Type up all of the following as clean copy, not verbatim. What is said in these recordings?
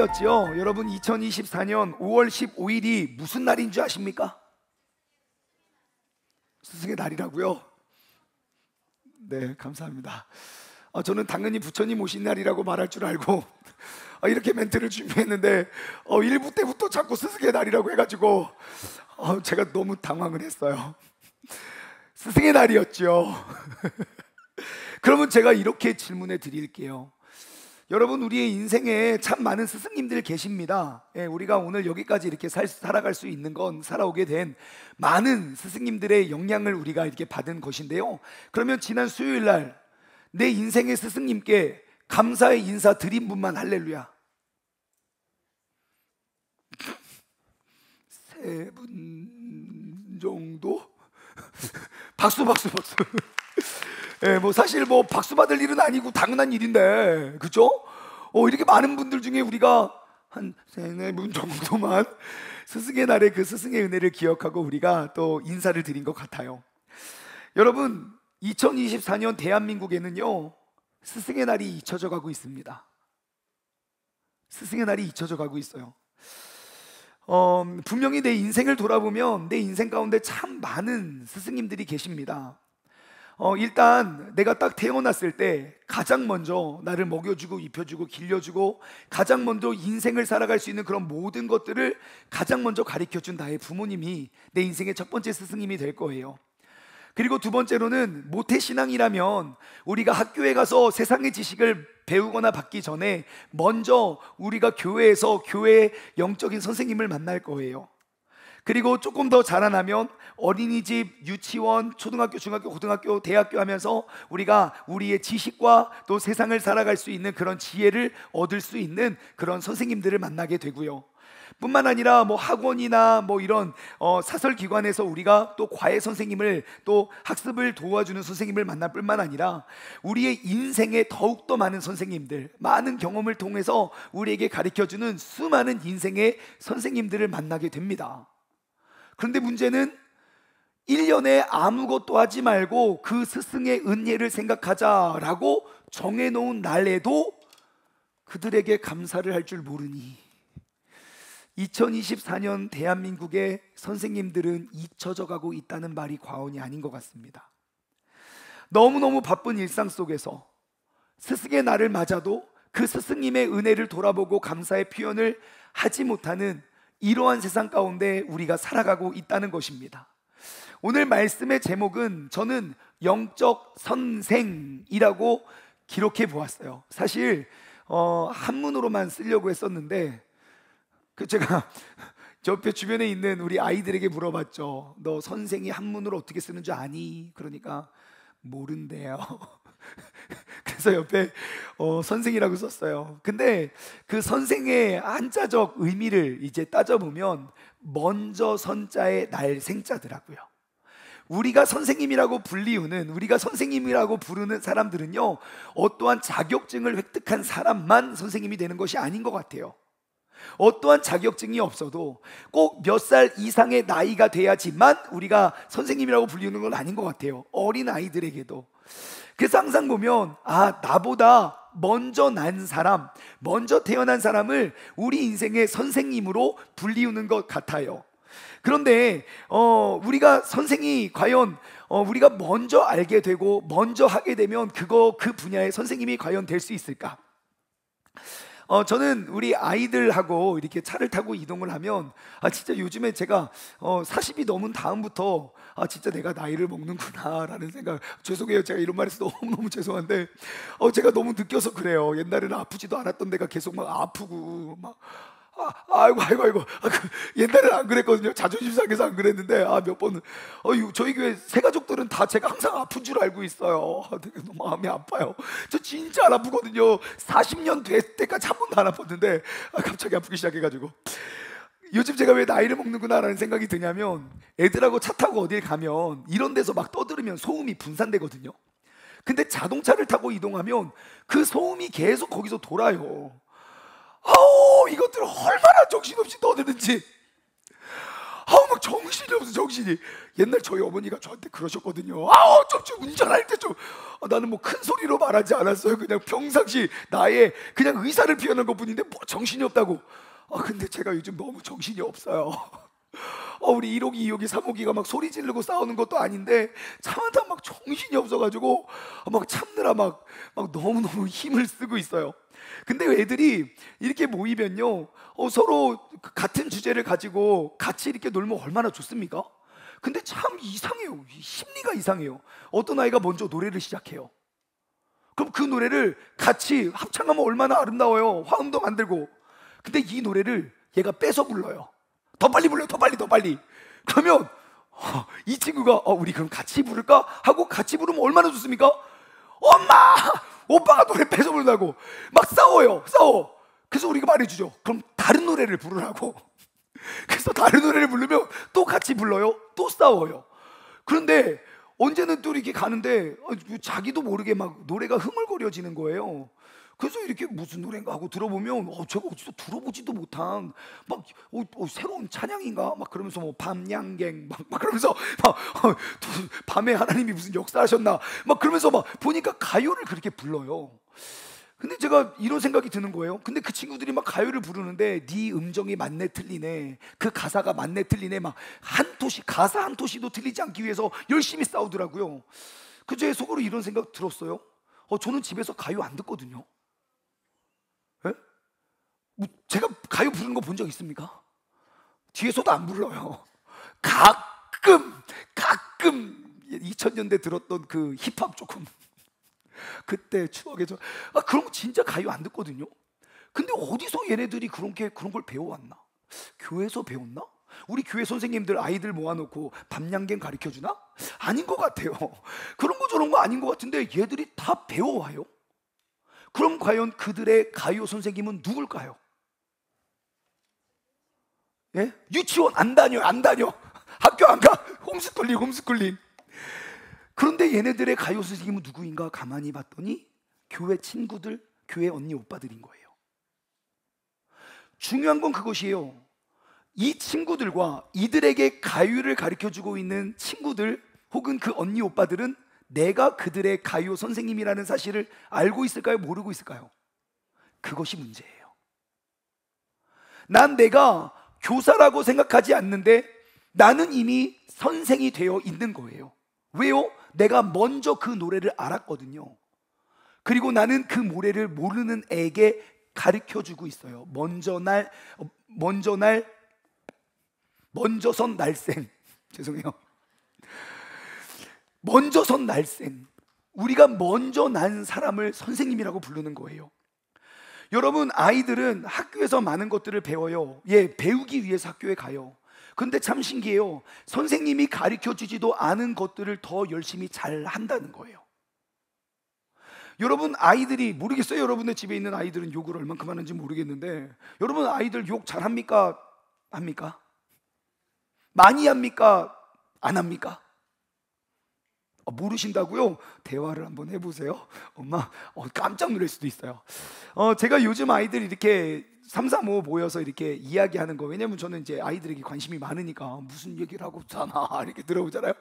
날이었지요. 여러분, 2024년 5월 15일이 무슨 날인 줄 아십니까? 스승의 날이라고요? 네, 감사합니다. 저는 당연히 부처님 오신 날이라고 말할 줄 알고 이렇게 멘트를 준비했는데 1부 때부터 자꾸 스승의 날이라고 해가지고 제가 너무 당황을 했어요. 스승의 날이었죠. 그러면 제가 이렇게 질문해 드릴게요. 여러분, 우리의 인생에 참 많은 스승님들 계십니다. 우리가 오늘 여기까지 이렇게 살아갈 수 있는 건 살아오게 된 많은 스승님들의 영향을 우리가 이렇게 받은 것인데요. 그러면 지난 수요일 날 내 인생의 스승님께 감사의 인사 드린 분만 할렐루야. 3분 정도? 박수. 뭐 사실 뭐 박수 받을 일은 아니고 당연한 일인데, 그죠? 이렇게 많은 분들 중에 우리가 한 3-4분 정도만 스승의 날에 그 스승의 은혜를 기억하고 우리가 또 인사를 드린 것 같아요. 여러분, 2024년 대한민국에는요, 스승의 날이 잊혀져 가고 있습니다. 스승의 날이 잊혀져 가고 있어요. 분명히 내 인생을 돌아보면 내 인생 가운데 참 많은 스승님들이 계십니다. 일단 내가 딱 태어났을 때 가장 먼저 나를 먹여주고 입혀주고 길려주고 가장 먼저 인생을 살아갈 수 있는 그런 모든 것들을 가장 먼저 가르쳐준 나의 부모님이 내 인생의 첫 번째 스승님이 될 거예요. 그리고 두 번째로는 모태신앙이라면 우리가 학교에 가서 세상의 지식을 배우거나 받기 전에 먼저 우리가 교회에서 교회의 영적인 선생님을 만날 거예요. 그리고 조금 더 자라나면 어린이집, 유치원, 초등학교, 중학교, 고등학교, 대학교 하면서 우리가 우리의 지식과 또 세상을 살아갈 수 있는 그런 지혜를 얻을 수 있는 그런 선생님들을 만나게 되고요. 뿐만 아니라 뭐 학원이나 뭐 이런 사설기관에서 우리가 또 과외 선생님을 또 학습을 도와주는 선생님을 만날 뿐만 아니라 우리의 인생에 더욱더 많은 선생님들, 많은 경험을 통해서 우리에게 가르쳐주는 수많은 인생의 선생님들을 만나게 됩니다. 그런데 문제는 1년에 아무것도 하지 말고 그 스승의 은혜를 생각하자라고 정해놓은 날에도 그들에게 감사를 할 줄 모르니 2024년 대한민국의 선생님들은 잊혀져 가고 있다는 말이 과언이 아닌 것 같습니다. 너무너무 바쁜 일상 속에서 스승의 날을 맞아도 그 스승님의 은혜를 돌아보고 감사의 표현을 하지 못하는 이러한 세상 가운데 우리가 살아가고 있다는 것입니다. 오늘 말씀의 제목은 저는 영적 선생이라고 기록해 보았어요. 사실 한문으로만 쓰려고 했었는데 제가 옆에 주변에 있는 우리 아이들에게 물어봤죠. 너 선생이 한문으로 어떻게 쓰는 줄 아니? 그러니까 모른대요. 그래서 옆에 선생이라고 썼어요. 근데 그 선생의 한자적 의미를 이제 따져보면 먼저 선자의 날 생자더라고요. 우리가 선생님이라고 불리우는, 우리가 선생님이라고 부르는 사람들은요, 어떠한 자격증을 획득한 사람만 선생님이 되는 것이 아닌 것 같아요. 어떠한 자격증이 없어도 꼭 몇 살 이상의 나이가 돼야지만 우리가 선생님이라고 불리는 건 아닌 것 같아요. 어린 아이들에게도. 그래서 항상 보면 나보다 먼저 난 사람, 먼저 태어난 사람을 우리 인생의 선생님으로 불리우는 것 같아요. 그런데 우리가 선생이 과연 우리가 먼저 알게 되고 먼저 하게 되면 그 분야의 선생님이 과연 될 수 있을까? 저는 우리 아이들하고 이렇게 차를 타고 이동을 하면 진짜 요즘에 제가 40이 넘은 다음부터 진짜 내가 나이를 먹는구나 라는 생각. 죄송해요, 제가 이런 말해서 너무너무 죄송한데 제가 너무 느껴서 그래요. 옛날에는 아프지도 않았던 데가 계속 막 아프고 막 아이고. 옛날에는 안 그랬거든요. 자존심 상해서 안 그랬는데 몇 번은 저희 교회 새 가족들은 다 제가 항상 아픈 줄 알고 있어요. 되게 너무 마음이 아파요. 저 진짜 안 아프거든요. 40년 됐을 때까지 한 번도 안 아팠는데 갑자기 아프기 시작해가지고 요즘 제가 왜 나이를 먹는구나 라는 생각이 드냐면 애들하고 차 타고 어딜 가면 이런 데서 막 떠들으면 소음이 분산되거든요. 근데 자동차를 타고 이동하면 그 소음이 계속 거기서 돌아요. 이것들 얼마나 정신없이 떠드는지 막 정신이 없어. 정신이. 옛날 저희 어머니가 저한테 그러셨거든요. 아, 좀 운전할 때 좀 나는 뭐 큰 소리로 말하지 않았어요. 그냥 평상시 나의 그냥 의사를 표현한 것뿐인데 뭐 정신이 없다고. 근데 제가 요즘 너무 정신이 없어요. 우리 1호기, 2호기, 3호기가 막 소리 지르고 싸우는 것도 아닌데 참다 막 정신이 없어가지고 막 참느라 막 너무너무 힘을 쓰고 있어요. 근데 애들이 이렇게 모이면요, 서로 같은 주제를 가지고 같이 이렇게 놀면 얼마나 좋습니까? 근데 참 이상해요. 심리가 이상해요. 어떤 아이가 먼저 노래를 시작해요. 그럼 그 노래를 같이 합창하면 얼마나 아름다워요. 화음도 만들고. 근데 이 노래를 얘가 뺏어 불러요. 더 빨리 불러요. 더 빨리. 그러면 이 친구가 우리 그럼 같이 부를까? 하고 같이 부르면 얼마나 좋습니까? 엄마! 오빠가 노래 뺏어 부른다고 막 싸워. 그래서 우리가 말해주죠. 그럼 다른 노래를 부르라고. 그래서 다른 노래를 부르면 또 같이 불러요. 또 싸워요. 그런데 언제는 또 이렇게 가는데 자기도 모르게 막 노래가 흥얼거려지는 거예요. 그래서 이렇게 무슨 노래인가 하고 들어보면 제가 어디서 들어보지도 못한 막 새로운 찬양인가 막 그러면서 뭐 밤양갱 막 그러면서 막 밤에 하나님이 무슨 역사하셨나 막 그러면서 막 보니까 가요를 그렇게 불러요. 근데 제가 이런 생각이 드는 거예요. 근데 그 친구들이 막 가요를 부르는데 네 음정이 맞네 틀리네, 그 가사가 맞네 틀리네, 막 한 토시 가사 한 토시도 틀리지 않기 위해서 열심히 싸우더라고요. 제 속으로 이런 생각 들었어요. 저는 집에서 가요 안 듣거든요. 예? 제가 가요 부르는 거 본 적 있습니까? 뒤에서도 안 불러요. 가끔 2000년대 들었던 그 힙합 조금 그때 추억에 그런 거 진짜 가요 안 듣거든요. 근데 어디서 얘네들이 그런 걸 배워왔나? 교회에서 배웠나? 우리 교회 선생님들 아이들 모아놓고 밤양갱 가르쳐주나? 아닌 것 같아요. 그런 거 저런 거 아닌 것 같은데 얘들이 다 배워와요. 그럼 과연 그들의 가요 선생님은 누굴까요? 예? 유치원 안 다녀. 학교 안 가. 홈스쿨링. 그런데 얘네들의 가요 선생님은 누구인가 가만히 봤더니 교회 친구들, 교회 언니 오빠들인 거예요. 중요한 건 그것이에요. 이 친구들과 이들에게 가요를 가르쳐주고 있는 친구들 혹은 그 언니 오빠들은 내가 그들의 가요 선생님이라는 사실을 알고 있을까요? 모르고 있을까요? 그것이 문제예요. 난 내가 교사라고 생각하지 않는데 나는 이미 선생이 되어 있는 거예요. 왜요? 내가 먼저 그 노래를 알았거든요. 그리고 나는 그 노래를 모르는 애에게 가르쳐주고 있어요. 먼저선 날생. 죄송해요. 먼저선 날생. 우리가 먼저 난 사람을 선생님이라고 부르는 거예요. 여러분, 아이들은 학교에서 많은 것들을 배워요. 배우기 위해서 학교에 가요. 근데 참 신기해요. 선생님이 가르쳐 주지도 않은 것들을 더 열심히 잘 한다는 거예요. 여러분, 아이들이 모르겠어요. 여러분의 집에 있는 아이들은 욕을 얼만큼 하는지 모르겠는데 여러분 아이들 욕 잘합니까? 합니까? 많이 합니까? 안 합니까? 모르신다고요? 대화를 한번 해보세요. 엄마 깜짝 놀랄 수도 있어요. 제가 요즘 아이들이 이렇게 3, 4, 5 모여서 이렇게 이야기하는 거, 왜냐면 저는 이제 아이들에게 관심이 많으니까 무슨 얘기를 하고 있잖아 이렇게 들어보잖아요.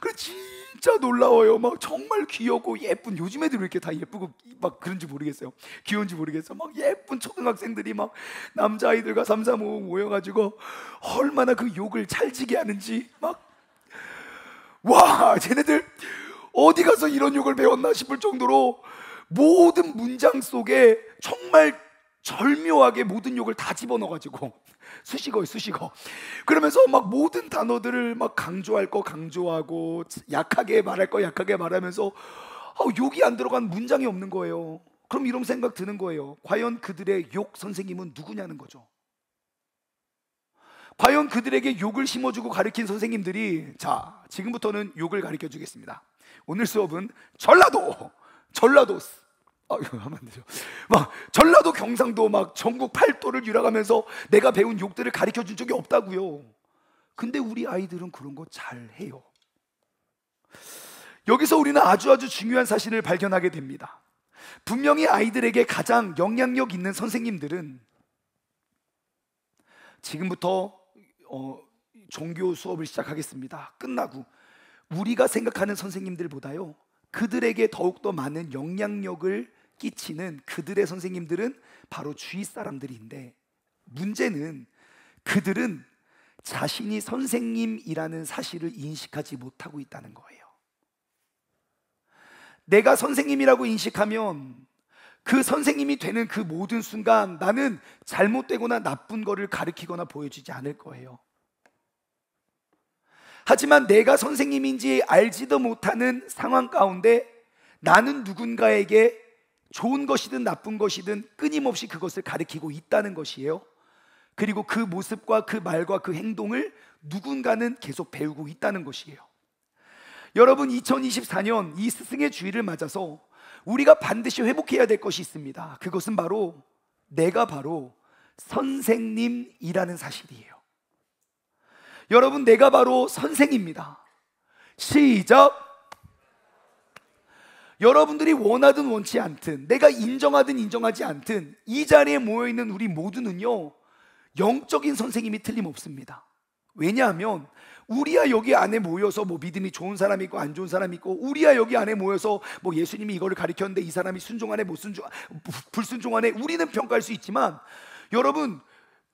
그래 진짜 놀라워요. 막 정말 귀엽고 예쁜, 요즘 애들 왜 이렇게 다 예쁘고 막 그런지 모르겠어요. 귀여운지 모르겠어요. 막 예쁜 초등학생들이 막 남자아이들과 3, 4, 5 모여가지고 얼마나 그 욕을 찰지게 하는지 막 와, 쟤네들 어디 가서 이런 욕을 배웠나 싶을 정도로 모든 문장 속에 정말 절묘하게 모든 욕을 다 집어넣어가지고 수식어 그러면서 막 모든 단어들을 막 강조할 거 강조하고 약하게 말할 거 약하게 말하면서 욕이 안 들어간 문장이 없는 거예요. 그럼 이런 생각 드는 거예요. 과연 그들의 욕 선생님은 누구냐는 거죠. 과연 그들에게 욕을 심어주고 가르친 선생님들이, 자, 지금부터는 욕을 가르쳐 주겠습니다. 오늘 수업은 전라도 이거 하면 안 되죠. 막 전라도 경상도 막 전국 팔도를 유랑하면서 내가 배운 욕들을 가르쳐 준 적이 없다고요. 근데 우리 아이들은 그런 거 잘해요. 여기서 우리는 아주 중요한 사실을 발견하게 됩니다. 분명히 아이들에게 가장 영향력 있는 선생님들은 지금부터 종교 수업을 시작하겠습니다. 끝나고 우리가 생각하는 선생님들보다요, 그들에게 더욱더 많은 영향력을 끼치는 그들의 선생님들은 바로 주위 사람들인데, 문제는 그들은 자신이 선생님이라는 사실을 인식하지 못하고 있다는 거예요. 내가 선생님이라고 인식하면 그 선생님이 되는 그 모든 순간 나는 잘못되거나 나쁜 거를 가르치거나 보여주지 않을 거예요. 하지만 내가 선생님인지 알지도 못하는 상황 가운데 나는 누군가에게 좋은 것이든 나쁜 것이든 끊임없이 그것을 가르치고 있다는 것이에요. 그리고 그 모습과 그 말과 그 행동을 누군가는 계속 배우고 있다는 것이에요. 여러분, 2024년 이 스승의 주일을 맞아서 우리가 반드시 회복해야 될 것이 있습니다. 그것은 바로 내가 바로 선생님이라는 사실이에요. 여러분, 내가 바로 선생입니다. 시작! 여러분들이 원하든 원치 않든, 내가 인정하든 인정하지 않든, 이 자리에 모여있는 우리 모두는요, 영적인 선생님이 틀림없습니다. 왜냐하면 우리야 여기 안에 모여서 뭐 믿음이 좋은 사람이 있고 안 좋은 사람이 있고, 우리야 여기 안에 모여서 뭐 예수님이 이거를 가르쳤는데 이 사람이 순종하네 못 순종, 불순종하네, 우리는 평가할 수 있지만, 여러분,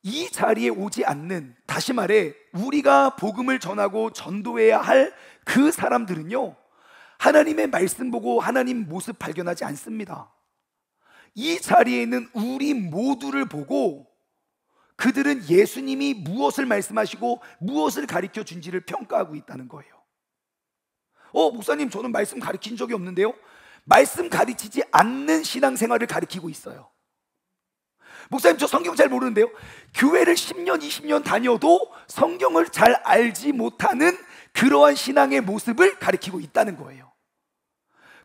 이 자리에 오지 않는, 다시 말해 우리가 복음을 전하고 전도해야 할 그 사람들은요, 하나님의 말씀 보고 하나님 모습 발견하지 않습니다. 이 자리에 있는 우리 모두를 보고 그들은 예수님이 무엇을 말씀하시고 무엇을 가르쳐 준지를 평가하고 있다는 거예요. 목사님, 저는 말씀 가르친 적이 없는데요. 말씀 가르치지 않는 신앙생활을 가르치고 있어요. 목사님, 저 성경 잘 모르는데요. 교회를 10년 20년 다녀도 성경을 잘 알지 못하는 그러한 신앙의 모습을 가르치고 있다는 거예요.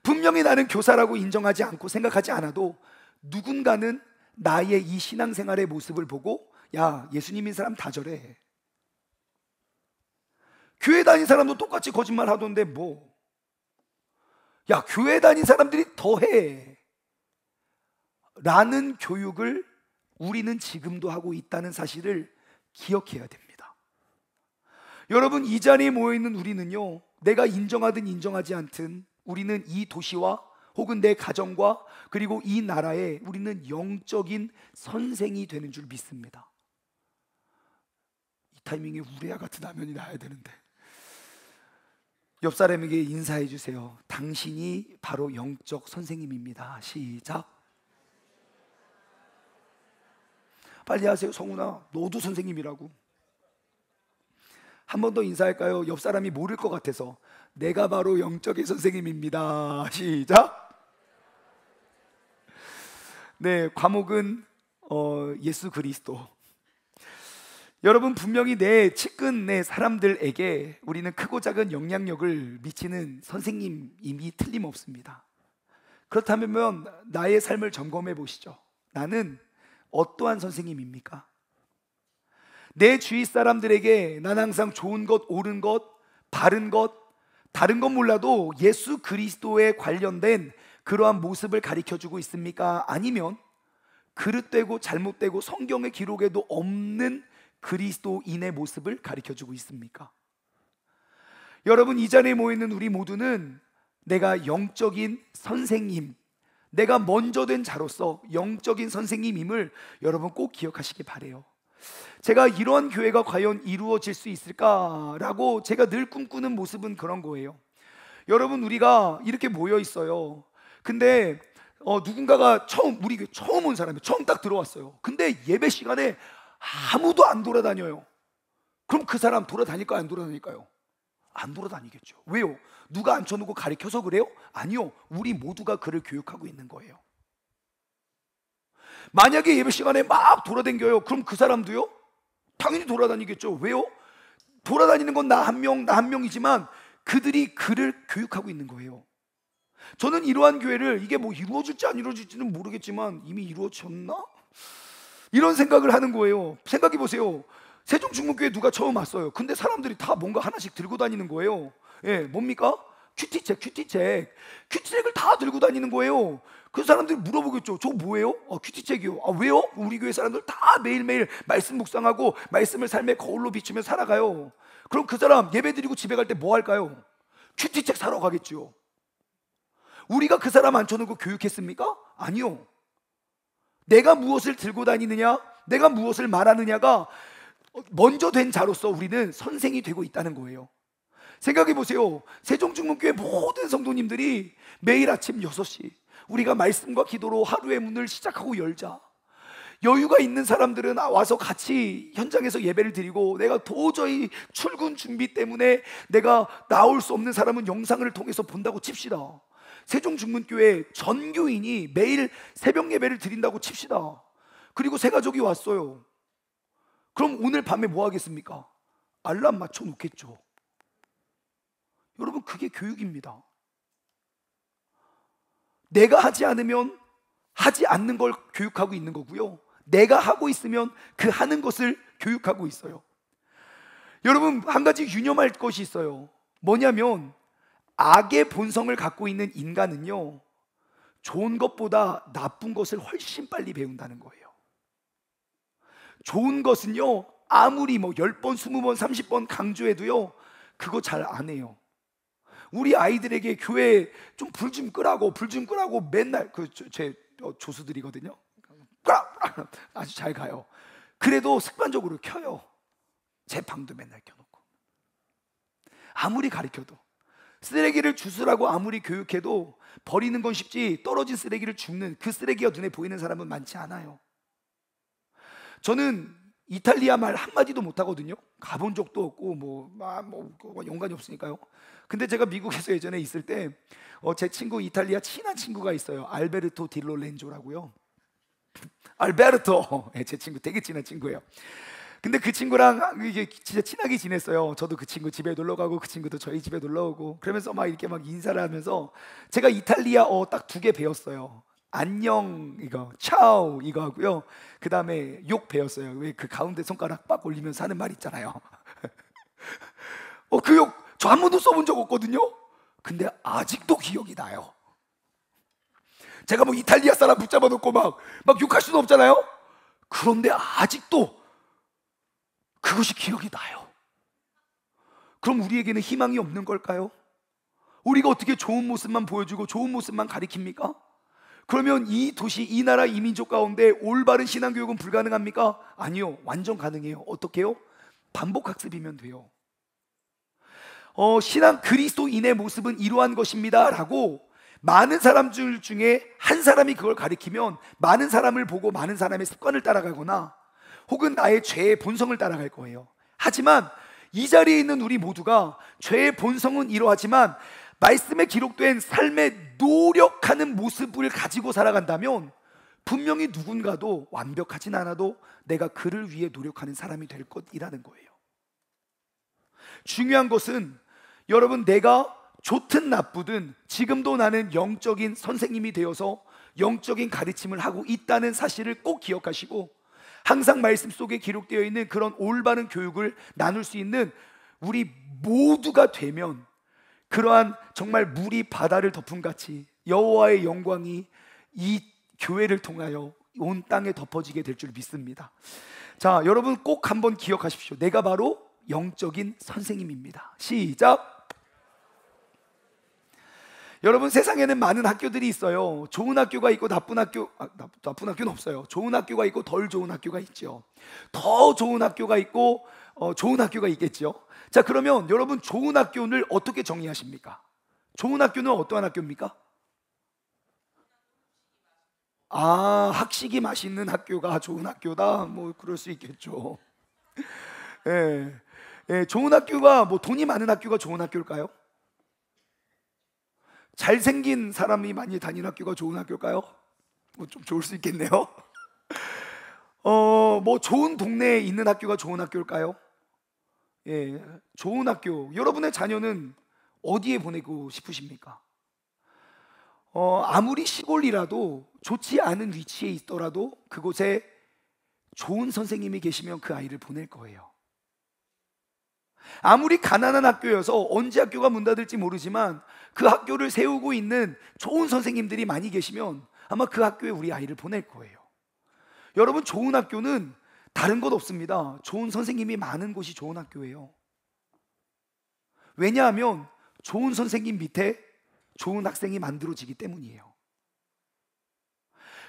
분명히 나는 교사라고 인정하지 않고 생각하지 않아도 누군가는 나의 이 신앙생활의 모습을 보고, 야, 예수님인 사람 다 저래. 교회 다닌 사람도 똑같이 거짓말 하던데 뭐. 야, 교회 다닌 사람들이 더해 라는 교육을 우리는 지금도 하고 있다는 사실을 기억해야 됩니다. 여러분, 이 자리에 모여있는 우리는요, 내가 인정하든 인정하지 않든 우리는 이 도시와 혹은 내 가정과 그리고 이 나라에 우리는 영적인 선생이 되는 줄 믿습니다. 이 타이밍에 우레아 같은 라면이 나야 되는데, 옆 사람에게 인사해 주세요. 당신이 바로 영적 선생님입니다. 시작. 빨리 하세요. 성훈아, 너도 선생님이라고. 한 번 더 인사할까요? 옆 사람이 모를 것 같아서. 내가 바로 영적인 선생님입니다. 시작. 네, 과목은 예수 그리스도. 여러분, 분명히 내 측근 내 사람들에게 우리는 크고 작은 영향력을 미치는 선생님임이 틀림없습니다. 그렇다면 나의 삶을 점검해 보시죠. 나는 어떠한 선생님입니까? 내 주위 사람들에게 난 항상 좋은 것, 옳은 것, 바른 것, 다른 건 몰라도 예수 그리스도에 관련된 그러한 모습을 가르쳐주고 있습니까? 아니면 그릇되고 잘못되고 성경의 기록에도 없는 그리스도인의 모습을 가르쳐주고 있습니까? 여러분, 이 자리에 모여있는 우리 모두는 내가 영적인 선생님, 내가 먼저 된 자로서 영적인 선생님임을 여러분 꼭 기억하시기 바라요. 제가 이러한 교회가 과연 이루어질 수 있을까라고 제가 늘 꿈꾸는 모습은 그런 거예요. 여러분, 우리가 이렇게 모여 있어요. 근데 누군가가 우리 교회 처음 온 사람이 처음 딱 들어왔어요. 근데 예배 시간에 아무도 안 돌아다녀요. 그럼 그 사람 돌아다닐까요? 안 돌아다닐까요? 안 돌아다니겠죠. 왜요? 누가 앉혀놓고 가르쳐서 그래요? 아니요, 우리 모두가 그를 교육하고 있는 거예요. 만약에 예배 시간에 막 돌아다녀요, 그럼 그 사람도요? 당연히 돌아다니겠죠. 왜요? 돌아다니는 건 나 한 명이지만 그들이 그를 교육하고 있는 거예요. 저는 이러한 교회를, 이게 뭐 이루어질지 안 이루어질지는 모르겠지만 이미 이루어졌나? 이런 생각을 하는 거예요. 생각해 보세요. 세종중문교회 누가 처음 왔어요. 근데 사람들이 다 뭔가 하나씩 들고 다니는 거예요. 예, 뭡니까? 큐티책을 다 들고 다니는 거예요. 그 사람들이 물어보겠죠. 저거 뭐예요? 큐티책이요. 왜요? 우리 교회 사람들 다 매일매일 말씀 묵상하고 말씀을 삶의 거울로 비추며 살아가요. 그럼 그 사람 예배 드리고 집에 갈 때 뭐 할까요? 큐티책 사러 가겠죠. 우리가 그 사람 앉혀놓고 교육했습니까? 아니요. 내가 무엇을 들고 다니느냐, 내가 무엇을 말하느냐가 먼저 된 자로서 우리는 선생이 되고 있다는 거예요. 생각해 보세요. 세종중문교회 모든 성도님들이 매일 아침 6시 우리가 말씀과 기도로 하루의 문을 시작하고 열자. 여유가 있는 사람들은 와서 같이 현장에서 예배를 드리고, 내가 도저히 출근 준비 때문에 내가 나올 수 없는 사람은 영상을 통해서 본다고 칩시다. 세종중문교회 전 교인이 매일 새벽 예배를 드린다고 칩시다. 그리고 새 가족이 왔어요. 그럼 오늘 밤에 뭐 하겠습니까? 알람 맞춰 놓겠죠. 여러분, 그게 교육입니다. 내가 하지 않으면 하지 않는 걸 교육하고 있는 거고요, 내가 하고 있으면 그 하는 것을 교육하고 있어요. 여러분, 한 가지 유념할 것이 있어요. 뭐냐면 악의 본성을 갖고 있는 인간은요, 좋은 것보다 나쁜 것을 훨씬 빨리 배운다는 거예요. 좋은 것은요, 아무리 10번, 20번, 30번 강조해도요, 그거 잘 안 해요. 우리 아이들에게 교회 좀 불 좀 끄라고 맨날 제 조수들이거든요. 아주 잘 가요. 그래도 습관적으로 켜요. 제 방도 맨날 켜놓고. 아무리 가르쳐도, 쓰레기를 주스라고 아무리 교육해도 버리는 건 쉽지 떨어진 쓰레기를 줍는, 그 쓰레기가 눈에 보이는 사람은 많지 않아요. 저는 이탈리아 말 한마디도 못하거든요. 가본 적도 없고 연관이 없으니까요. 근데 제가 미국에서 예전에 있을 때 제 친구, 이탈리아 친한 친구가 있어요. 알베르토 딜로렌조라고요. 알베르토, 제 친구 되게 친한 친구예요. 근데 그 친구랑 이게 진짜 친하게 지냈어요. 저도 그 친구 집에 놀러 가고 그 친구도 저희 집에 놀러 오고, 그러면서 이렇게 인사를 하면서 제가 이탈리아어 딱 2개 배웠어요. 안녕 이거, 차오 이거 하고요. 그 다음에 욕 배웠어요. 왜 그 가운데 손가락 빡 올리면서 하는 말 있잖아요. 그 욕 저 한 번도 써본 적 없거든요. 근데 아직도 기억이 나요. 제가 이탈리아 사람 붙잡아 놓고 막 욕할 수는 없잖아요. 그런데 아직도 그것이 기억이 나요. 그럼 우리에게는 희망이 없는 걸까요? 우리가 어떻게 좋은 모습만 보여주고 좋은 모습만 가리킵니까? 그러면 이 도시, 이 나라, 이 민족 가운데 올바른 신앙교육은 불가능합니까? 아니요, 완전 가능해요. 어떻게 해요? 반복학습이면 돼요. 신앙 그리스도인의 모습은 이러한 것입니다 라고 많은 사람들 중에 한 사람이 그걸 가리키면 많은 사람을 보고 많은 사람의 습관을 따라가거나 혹은 나의 죄의 본성을 따라갈 거예요. 하지만 이 자리에 있는 우리 모두가 죄의 본성은 이러하지만 말씀에 기록된 삶에 노력하는 모습을 가지고 살아간다면 분명히 누군가도 완벽하진 않아도 내가 그를 위해 노력하는 사람이 될 것이라는 거예요. 중요한 것은 여러분, 내가 좋든 나쁘든 지금도 나는 영적인 선생님이 되어서 영적인 가르침을 하고 있다는 사실을 꼭 기억하시고, 항상 말씀 속에 기록되어 있는 그런 올바른 교육을 나눌 수 있는 우리 모두가 되면 그러한 정말 물이 바다를 덮음같이 여호와의 영광이 이 교회를 통하여 온 땅에 덮어지게 될 줄 믿습니다. 자, 여러분 꼭 한번 기억하십시오. 내가 바로 영적인 선생님입니다. 시작. 여러분, 세상에는 많은 학교들이 있어요. 좋은 학교가 있고 나쁜 학교는 없어요. 좋은 학교가 있고 덜 좋은 학교가 있죠. 더 좋은 학교가 있고 좋은 학교가 있겠죠. 자, 그러면 여러분, 좋은 학교를 어떻게 정의하십니까? 좋은 학교는 어떠한 학교입니까? 학식이 맛있는 학교가 좋은 학교다. 그럴 수 있겠죠. 좋은 학교가 돈이 많은 학교가 좋은 학교일까요? 잘생긴 사람이 많이 다니는 학교가 좋은 학교일까요? 좀 좋을 수 있겠네요. 좋은 동네에 있는 학교가 좋은 학교일까요? 좋은 학교. 여러분의 자녀는 어디에 보내고 싶으십니까? 아무리 시골이라도 좋지 않은 위치에 있더라도 그곳에 좋은 선생님이 계시면 그 아이를 보낼 거예요. 아무리 가난한 학교여서 언제 학교가 문 닫을지 모르지만 그 학교를 세우고 있는 좋은 선생님들이 많이 계시면 아마 그 학교에 우리 아이를 보낼 거예요. 여러분, 좋은 학교는 다른 것 없습니다. 좋은 선생님이 많은 곳이 좋은 학교예요. 왜냐하면 좋은 선생님 밑에 좋은 학생이 만들어지기 때문이에요.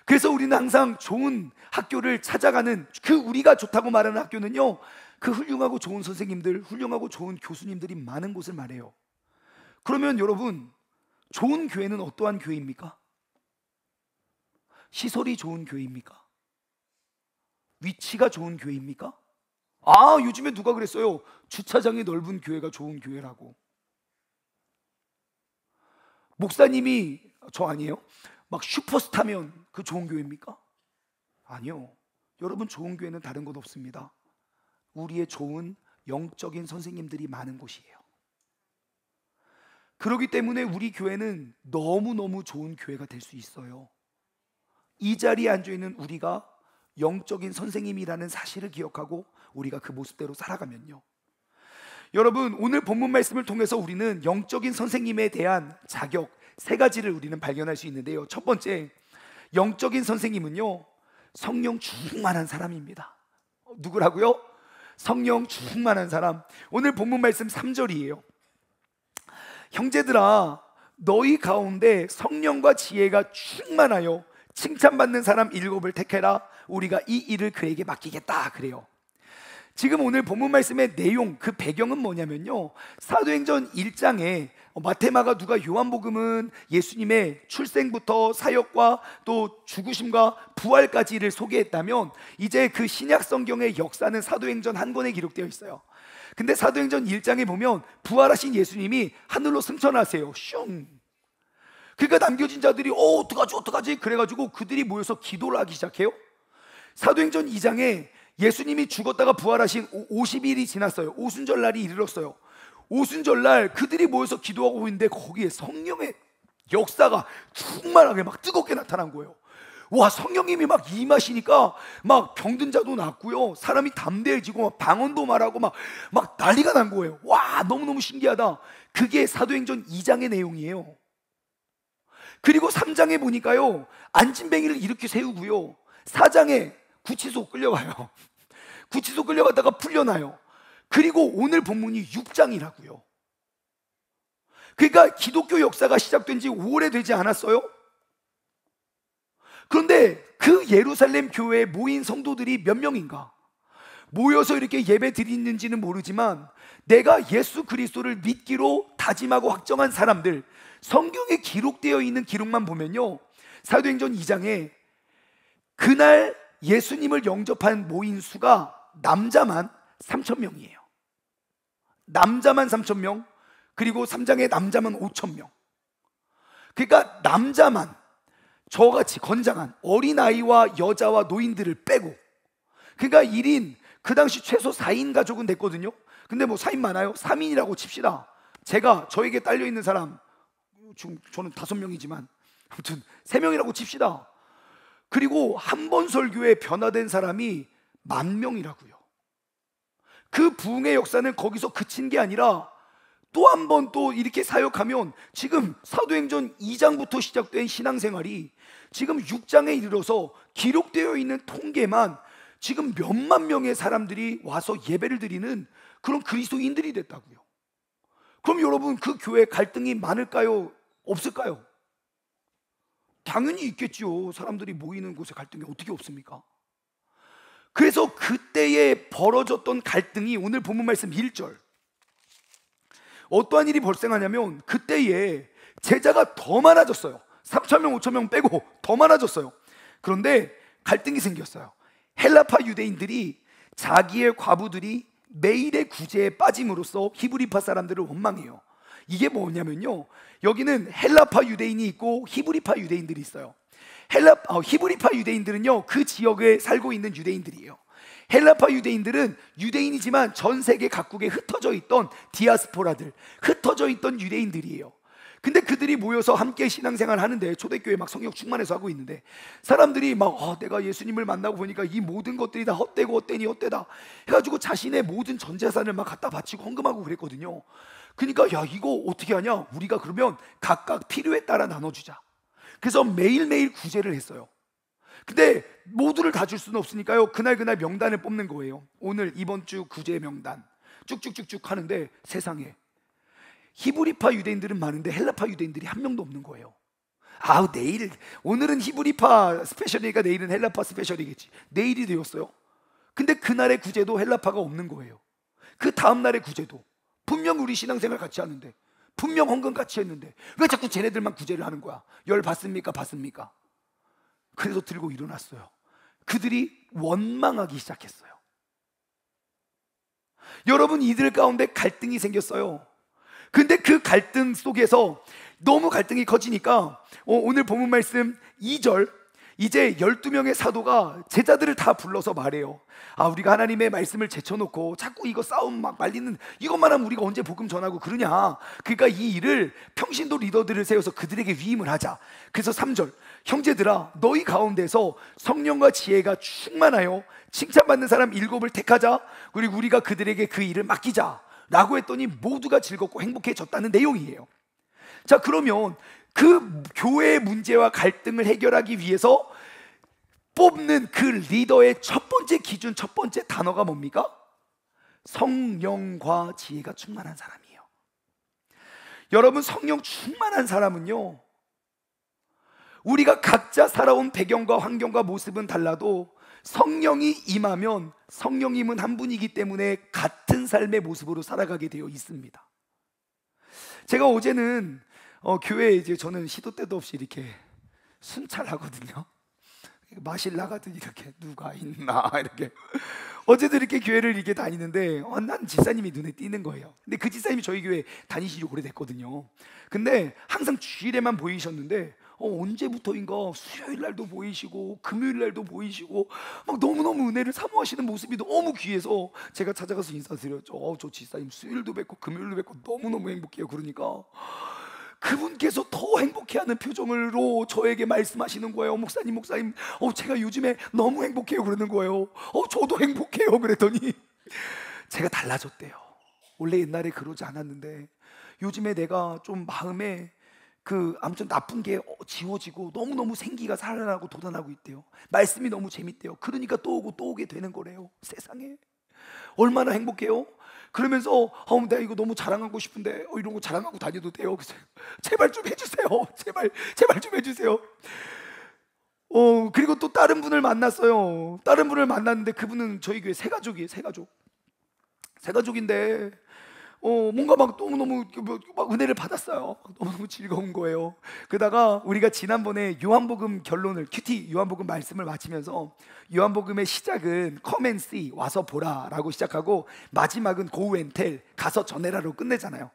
그래서 우리는 항상 좋은 학교를 찾아가는, 그 우리가 좋다고 말하는 학교는요, 그 훌륭하고 좋은 선생님들, 훌륭하고 좋은 교수님들이 많은 곳을 말해요. 그러면 여러분, 좋은 교회는 어떠한 교회입니까? 시설이 좋은 교회입니까? 위치가 좋은 교회입니까? 요즘에 누가 그랬어요? 주차장이 넓은 교회가 좋은 교회라고. 목사님이, 저 아니에요? 막 슈퍼스타면 그 좋은 교회입니까? 아니요. 여러분, 좋은 교회는 다른 것 없습니다. 우리의 좋은 영적인 선생님들이 많은 곳이에요. 그렇기 때문에 우리 교회는 너무너무 좋은 교회가 될 수 있어요. 이 자리에 앉아있는 우리가 영적인 선생님이라는 사실을 기억하고 우리가 그 모습대로 살아가면요, 여러분, 오늘 본문 말씀을 통해서 우리는 영적인 선생님에 대한 자격 3가지를 우리는 발견할 수 있는데요. 첫 번째, 영적인 선생님은요, 성령 충만한 사람입니다. 누구라고요? 성령 충만한 사람. 오늘 본문 말씀 3절이에요. 형제들아, 너희 가운데 성령과 지혜가 충만하여 칭찬받는 사람 7을 택해라. 우리가 이 일을 그에게 맡기겠다. 그래요. 지금 오늘 본문 말씀의 내용, 그 배경은 뭐냐면요, 사도행전 1장에 마태, 마가, 누가, 요한복음은 예수님의 출생부터 사역과 또 죽으심과 부활까지를 소개했다면, 이제 그 신약 성경의 역사는 사도행전 한 권에 기록되어 있어요. 근데 사도행전 1장에 보면 부활하신 예수님이 하늘로 승천하세요. 슝. 그러니까 남겨진 자들이 어떡하지? 그래가지고 그들이 모여서 기도를 하기 시작해요. 사도행전 2장에 예수님이 죽었다가 부활하신 50일이 지났어요. 오순절날이 이르렀어요. 오순절날 그들이 모여서 기도하고 있는데 거기에 성령의 역사가 충만하게 막 뜨겁게 나타난 거예요. 와, 성령님이 막 임하시니까 막 병든 자도 낫고요, 사람이 담대해지고 막 방언도 말하고 막 난리가 난 거예요. 와, 너무너무 신기하다. 그게 사도행전 2장의 내용이에요. 그리고 3장에 보니까요, 안진뱅이를 이렇게 세우고요, 4장에 구치소 끌려가요. 구치소 끌려갔다가 풀려나요. 그리고 오늘 본문이 6장이라고요. 그러니까 기독교 역사가 시작된 지 오래되지 않았어요. 그런데 그 예루살렘 교회에 모인 성도들이 몇 명인가? 모여서 이렇게 예배 드리는지는 모르지만 내가 예수 그리스도를 믿기로 다짐하고 확정한 사람들, 성경에 기록되어 있는 기록만 보면요, 사도행전 2장에 그날 예수님을 영접한 모인 수가 남자만 3,000명이에요. 남자만 3,000명, 그리고 3장에 남자만 5,000명. 그러니까 남자만, 저같이 건장한 어린아이와 여자와 노인들을 빼고, 그러니까 1인, 그 당시 최소 4인 가족은 됐거든요. 근데 뭐 4인 많아요? 3인이라고 칩시다. 저에게 딸려있는 사람, 지금 저는 5명이지만 아무튼 3명이라고 칩시다. 그리고 한 번 설교에 변화된 사람이 10,000명이라고요. 그 부흥의 역사는 거기서 그친 게 아니라 또 한 번 또 이렇게 사역하면 지금 사도행전 2장부터 시작된 신앙생활이 지금 6장에 이르러서 기록되어 있는 통계만 지금 몇만 명의 사람들이 와서 예배를 드리는 그런 그리스도인들이 됐다고요. 그럼 여러분, 그 교회 갈등이 많을까요? 없을까요? 당연히 있겠죠. 사람들이 모이는 곳에 갈등이 어떻게 없습니까? 그래서 그때에 벌어졌던 갈등이 오늘 본문 말씀 1절, 어떠한 일이 발생하냐면 그때에 제자가 더 많아졌어요. 3,000명, 5,000명 빼고 더 많아졌어요. 그런데 갈등이 생겼어요. 헬라파 유대인들이 자기의 과부들이 매일의 구제에 빠짐으로써 히브리파 사람들을 원망해요. 이게 뭐냐면요, 여기는 헬라파 유대인이 있고 히브리파 유대인들이 있어요. 히브리파 유대인들은요, 그 지역에 살고 있는 유대인들이에요. 헬라파 유대인들은 유대인이지만 전 세계 각국에 흩어져 있던 디아스포라들, 흩어져 있던 유대인들이에요. 근데 그들이 모여서 함께 신앙생활 하는데, 초대교회 막 성령 충만해서 하고 있는데, 사람들이 막 내가 예수님을 만나고 보니까 이 모든 것들이 다 헛되고 헛되니 헛되다 해가지고 자신의 모든 전 재산을 막 갖다 바치고 헌금하고 그랬거든요. 그러니까 야, 이거 어떻게 하냐, 우리가 그러면 각각 필요에 따라 나눠주자. 그래서 매일매일 구제를 했어요. 근데 모두를 다 줄 수는 없으니까요, 그날 명단을 뽑는 거예요. 오늘 이번 주 구제 명단 쭉쭉쭉쭉 하는데, 세상에 히브리파 유대인들은 많은데 헬라파 유대인들이 한 명도 없는 거예요. 내일, 오늘은 히브리파 스페셜이니까 내일은 헬라파 스페셜이겠지. 내일이 되었어요. 근데 그날의 구제도 헬라파가 없는 거예요. 그 다음날의 구제도 분명 우리 신앙생활 같이 하는데, 분명 헌금 같이 했는데 왜 자꾸 쟤네들만 구제를 하는 거야? 열 받습니까? 받습니까? 그래서 들고 일어났어요. 그들이 원망하기 시작했어요. 여러분, 이들 가운데 갈등이 생겼어요. 근데 그 갈등 속에서 너무 갈등이 커지니까 오늘 본문 말씀 2절, 이제 12명의 사도가 제자들을 다 불러서 말해요. 우리가 하나님의 말씀을 제쳐놓고 자꾸 이거 싸움 막 말리는 이것만 하면 우리가 언제 복음 전하고 그러냐. 그러니까 이 일을 평신도 리더들을 세워서 그들에게 위임을 하자. 그래서 3절, 형제들아, 너희 가운데서 성령과 지혜가 충만하여 칭찬받는 사람 7을 택하자. 그리고 우리가 그들에게 그 일을 맡기자 라고 했더니 모두가 즐겁고 행복해졌다는 내용이에요. 자, 그러면 그 교회의 문제와 갈등을 해결하기 위해서 뽑는 그 리더의 첫 번째 기준, 첫 번째 단어가 뭡니까? 성령과 지혜가 충만한 사람이에요. 여러분, 성령 충만한 사람은요, 우리가 각자 살아온 배경과 환경과 모습은 달라도 성령이 임하면, 성령님은 한 분이기 때문에 같은 삶의 모습으로 살아가게 되어 있습니다. 제가 어제는 교회에 이제 저는 시도 때도 없이 이렇게 순찰하거든요. 마실 나가더니 이렇게 누가 있나 이렇게. 어제도 이렇게 교회를 이렇게 다니는데 난 집사님이 눈에 띄는 거예요. 근데 그 집사님이 저희 교회 다니신 지 오래됐거든요. 근데 항상 주일에만 보이셨는데 언제부터인가 수요일 날도 보이시고 금요일 날도 보이시고 막 너무너무 은혜를 사모하시는 모습이 너무 귀해서 제가 찾아가서 인사드렸죠. 저 집사님 수요일도 뵙고 금요일도 뵙고 너무너무 행복해요. 그러니까 그분께서 더 행복해하는 표정으로 저에게 말씀하시는 거예요. 목사님, 제가 요즘에 너무 행복해요. 그러는 거예요. 저도 행복해요. 그랬더니 제가 달라졌대요. 원래 옛날에 그러지 않았는데 요즘에 내가 좀 마음에 아무튼 나쁜 게 지워지고 너무너무 생기가 살아나고 돋아나고 있대요. 말씀이 너무 재밌대요. 그러니까 또 오고 또 오게 되는 거래요. 세상에 얼마나 행복해요. 그러면서 내가 이거 너무 자랑하고 싶은데 이런 거 자랑하고 다녀도 돼요? 그래서 제발 좀 해주세요. 제발 좀 해주세요. 그리고 또 다른 분을 만났어요. 다른 분을 만났는데 그분은 저희 교회 새가족이에요. 새가족인데 뭔가 막 너무너무 막 은혜를 받았어요. 너무너무 즐거운 거예요. 그러다가 우리가 지난번에 요한복음 결론을 큐티 요한복음 말씀을 마치면서 요한복음의 시작은 come and see, 와서 보라 라고 시작하고 마지막은 go and tell, 가서 전해라로 끝내잖아요.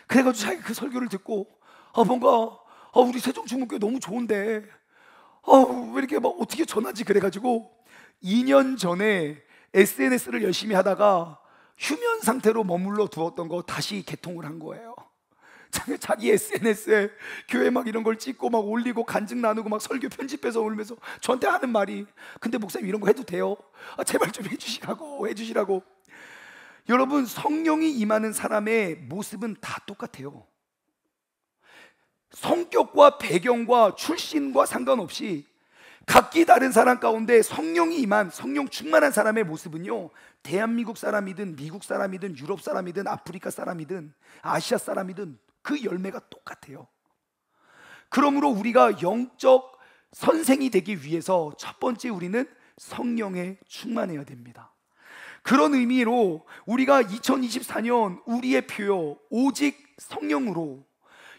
그래가지고 자기가 그 설교를 듣고 뭔가 우리 세종중문교회 너무 좋은데 왜 이렇게 막 어떻게 전하지? 그래가지고 2년 전에 SNS를 열심히 하다가 휴면 상태로 머물러 두었던 거 다시 개통을 한 거예요. 자기 SNS에 교회 막 이런 걸 찍고 막 올리고 간증 나누고 막 설교 편집해서 올리면서 저한테 하는 말이, 근데 목사님 이런 거 해도 돼요? 제발 좀 해주시라고. 여러분, 성령이 임하는 사람의 모습은 다 똑같아요. 성격과 배경과 출신과 상관없이 각기 다른 사람 가운데 성령이 임한, 성령 충만한 사람의 모습은요, 대한민국 사람이든 미국 사람이든 유럽 사람이든 아프리카 사람이든 아시아 사람이든 그 열매가 똑같아요. 그러므로 우리가 영적 선생이 되기 위해서 첫 번째 우리는 성령에 충만해야 됩니다. 그런 의미로 우리가 2024년 우리의 표요, 오직 성령으로,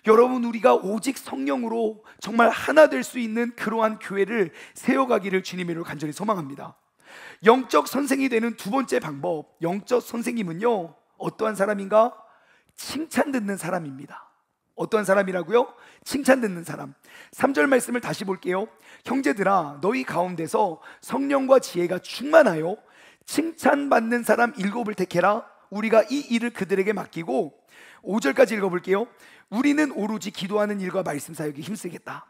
여러분, 우리가 오직 성령으로 정말 하나 될 수 있는 그러한 교회를 세워가기를 주님으로 간절히 소망합니다. 영적 선생이 되는 두 번째 방법, 영적 선생님은요, 어떠한 사람인가? 칭찬 듣는 사람입니다. 어떠한 사람이라고요? 칭찬 듣는 사람. 3절 말씀을 다시 볼게요. 형제들아, 너희 가운데서 성령과 지혜가 충만하여 칭찬받는 사람 7을 택해라. 우리가 이 일을 그들에게 맡기고 5절까지 읽어볼게요. 우리는 오로지 기도하는 일과 말씀 사역에 힘쓰겠다.